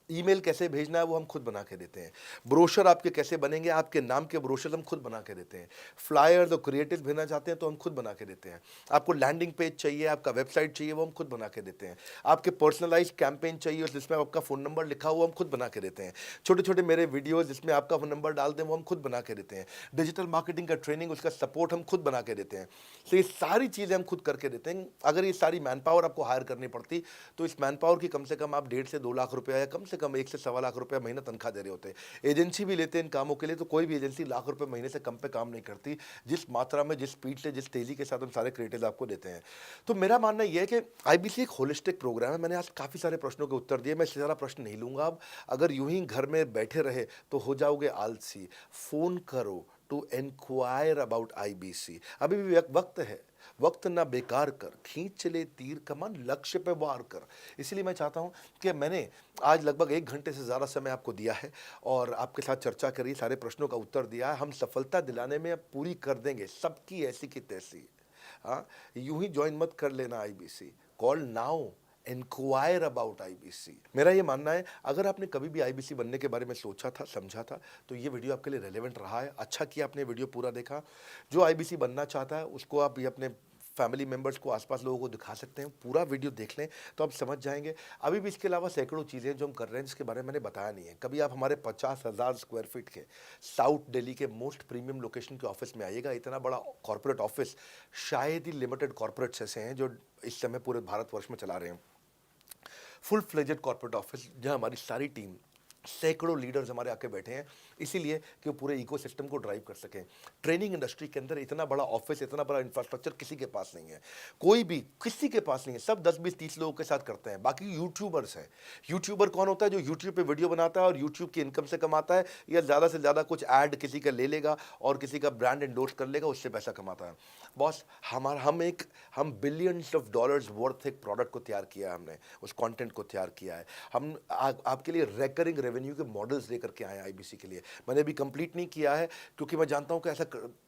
ईमेल कैसे भेजना है वो हम खुद बना के देते हैं, ब्रोशर आपके कैसे बनेंगे, आपके नाम के ब्रोशर हम खुद बना के देते हैं, फ्लायर्स और क्रिएटिव भेजना चाहते हैं तो हम खुद बना के देते हैं, आपको लैंडिंग पेज चाहिए, आपका वेबसाइट चाहिए, वो हम खुद बना के देते हैं, आपके पर्सनलाइज कैंपेन चाहिए जिसमें आपका फ़ोन नंबर लिखा हुआ हम खुद बना के देते हैं, छोटे छोटे मेरे वीडियोज़ जिसमें आपका फ़ोन नंबर डाल दें वो हम खुद बना के देते हैं, डिजिटल मार्केटिंग का ट्रेनिंग, उसका सपोर्ट हम खुद बना के देते हैं। तो ये सारी चीज़ें हम खुद करके देते हैं। अगर ये सारी मैन पावर आपको हायर करनी पड़ती तो इस मैन पावर की कम से कम आप 1.5 से 2 लाख रुपया या कम से कम 1 से 1.25 लाख रुपया महीना तनख्वाह दे रहे होते हैं। एजेंसी भी लेते हैं इन कामों के लिए, तो कोई भी एजेंसी लाख रुपए महीने से कम पे काम नहीं करती, जिस मात्रा में, जिस स्पीड से, जिस तेजी के साथ हम सारे क्रिएटिव आपको देते हैं। तो मेरा मानना यह है कि आईबीसी एक होलिस्टिक प्रोग्राम है। मैंने आज काफ़ी सारे प्रश्नों के उत्तर दिए, मैं इससे ज़्यादा प्रश्न नहीं लूँगा अब। अगर यूं ही घर में बैठे रहे तो हो जाओगे आलसी। फ़ोन करो टू इंक्वायर अबाउट आईबीसी। अभी भी वक्त है, वक्त ना बेकार कर, खींच चले तीर कमान, लक्ष्य पे वार कर। इसलिए मैं चाहता हूं कि मैंने आज लगभग 1 घंटे से ज़्यादा समय आपको दिया है और आपके साथ चर्चा करी, सारे प्रश्नों का उत्तर दिया है। हम सफलता दिलाने में अब पूरी कर देंगे, सबकी ऐसी की तैसी। हाँ, यूं ही ज्वाइन मत कर लेना IBC, call now, enquire about IBC. मेरा ये मानना है, अगर आपने कभी भी आईबीसी बनने के बारे में सोचा था, समझा था, तो ये वीडियो आपके लिए रेलेवेंट रहा है। अच्छा किया आपने वीडियो पूरा देखा। जो आईबीसी बनना चाहता है उसको आप ये अपने फैमिली मेम्बर्स को, आसपास लोगों को दिखा सकते हैं। पूरा वीडियो देख लें तो आप समझ जाएंगे। अभी भी इसके अलावा सैकड़ों चीज़ें जो हम कर रहे हैं जिसके बारे में मैंने बताया नहीं है। कभी आप हमारे 50,000 स्क्वायर फीट के साउथ दिल्ली के मोस्ट प्रीमियम लोकेशन के ऑफिस में आइएगा। इतना बड़ा कॉर्पोरेट ऑफिस शायद ही लिमिटेड कॉर्पोरेट्स ऐसे हैं जो इस समय पूरे भारतवर्ष में चला रहे हैं। फुल फ्लेजेड कॉर्पोरेट ऑफिस जहां हमारी सारी टीम, सैकड़ों लीडर्स हमारे आके बैठे हैं, इसीलिए कि वो पूरे इकोसिस्टम को ड्राइव कर सकें। ट्रेनिंग इंडस्ट्री के अंदर इतना बड़ा ऑफिस, इतना बड़ा इंफ्रास्ट्रक्चर किसी के पास नहीं है, कोई भी किसी के पास नहीं है। सब 10, 20, 30 लोगों के साथ करते हैं। बाकी यूट्यूबर्स हैं। यूट्यूबर कौन होता है? जो यूट्यूब पे वीडियो बनाता है और यूट्यूब की इनकम से कमाता है, या ज़्यादा से ज़्यादा कुछ ऐड किसी का ले लेगा और किसी का ब्रांड एंडोर्स कर लेगा, उससे पैसा कमाता है। बॉस, हम बिलियंस ऑफ डॉलर्स वर्थ एक प्रोडक्ट को तैयार किया है, हमने उस कंटेंट को तैयार किया है। हम आपके लिए रेकरिंग रेवेन्यू के मॉडल्स लेकर के आए आईबीसी के लिए। मैंने अभी कंप्लीट नहीं किया है क्योंकि मैं जानता हूं कि ऐसा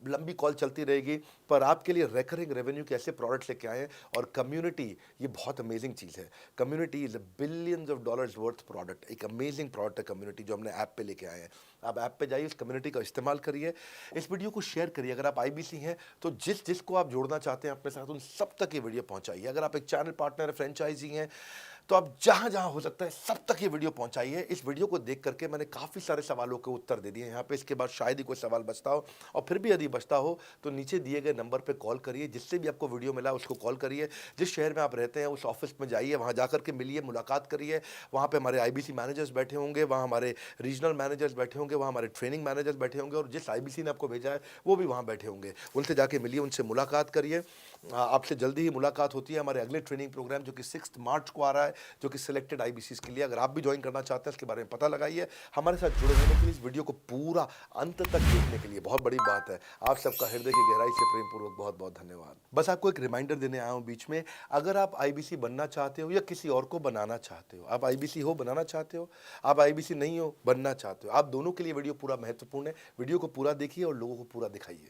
लंबी कॉल चलती रहेगी, पर आपके लिए रेकरिंग रेवेन्यू के ऐसे प्रोडक्ट्स लेके आए हैं। और कम्युनिटी, ये बहुत अमेजिंग चीज़ है। Community is a billions of dollars worth product. एक अमेजिंग प्रोडक्ट है कम्युनिटी, जो हमने ऐप पे लेके आए हैं। आप ऐप पे जाइए, इस कम्युनिटी का इस्तेमाल करिए, इस वीडियो को शेयर करिए। अगर आप आईबीसी हैं तो जिसको आप जोड़ना चाहते हैं अपने साथ, उन सब तक ये वीडियो पहुंचाइए। अगर आप एक चैनल पार्टनर, फ्रेंचाइजी हैं, तो आप जहां जहां हो सकता है सब तक ये वीडियो पहुंचाइए। इस वीडियो को देख करके मैंने काफ़ी सारे सवालों के उत्तर दे दिए यहाँ पे। इसके बाद शायद ही कोई सवाल बचता हो, और फिर भी यदि बचता हो तो नीचे दिए गए नंबर पे कॉल करिए। जिससे भी आपको वीडियो मिला उसको कॉल करिए। जिस शहर में आप रहते हैं उस ऑफिस में जाइए, वहाँ जाकर के मिलिए, मुलाकात करिए। वहाँ पे हमारे आईबीसी मैनेजर्स बैठे होंगे, वहाँ हमारे रीजनल मैनेजर्स बैठे होंगे, वहाँ हमारे ट्रेनिंग मैनेजर्स बैठे होंगे, और जिस आईबीसी ने आपको भेजा है वो भी वहाँ बैठे होंगे। उनसे जाके मिलिए, उनसे मुलाकात करिए। आपसे जल्दी ही मुलाकात होती है। हमारे अगले ट्रेनिंग प्रोग्राम जो कि 6 मार्च को आ रहा है, जो कि सिलेक्टेड आईबीसीज के लिए, अगर आप भी ज्वाइन करना चाहते हैं इसके बारे में पता लगाइए। हमारे साथ जुड़े रहने के लिए, इस वीडियो को पूरा अंत तक देखने के लिए बहुत बड़ी बात है। आप सबका हृदय की गहराई से प्रेम पूर्वक बहुत बहुत धन्यवाद। बस आपको एक रिमाइंडर देने आया हूँ बीच में, अगर आप आईबीसी बनना चाहते हो या किसी और को बनाना चाहते हो, आप आईबीसी हो, बनाना चाहते हो, आप आईबीसी नहीं हो, बनना चाहते हो, आप दोनों के लिए वीडियो पूरा महत्वपूर्ण है। वीडियो को पूरा देखिए और लोगों को पूरा दिखाइए।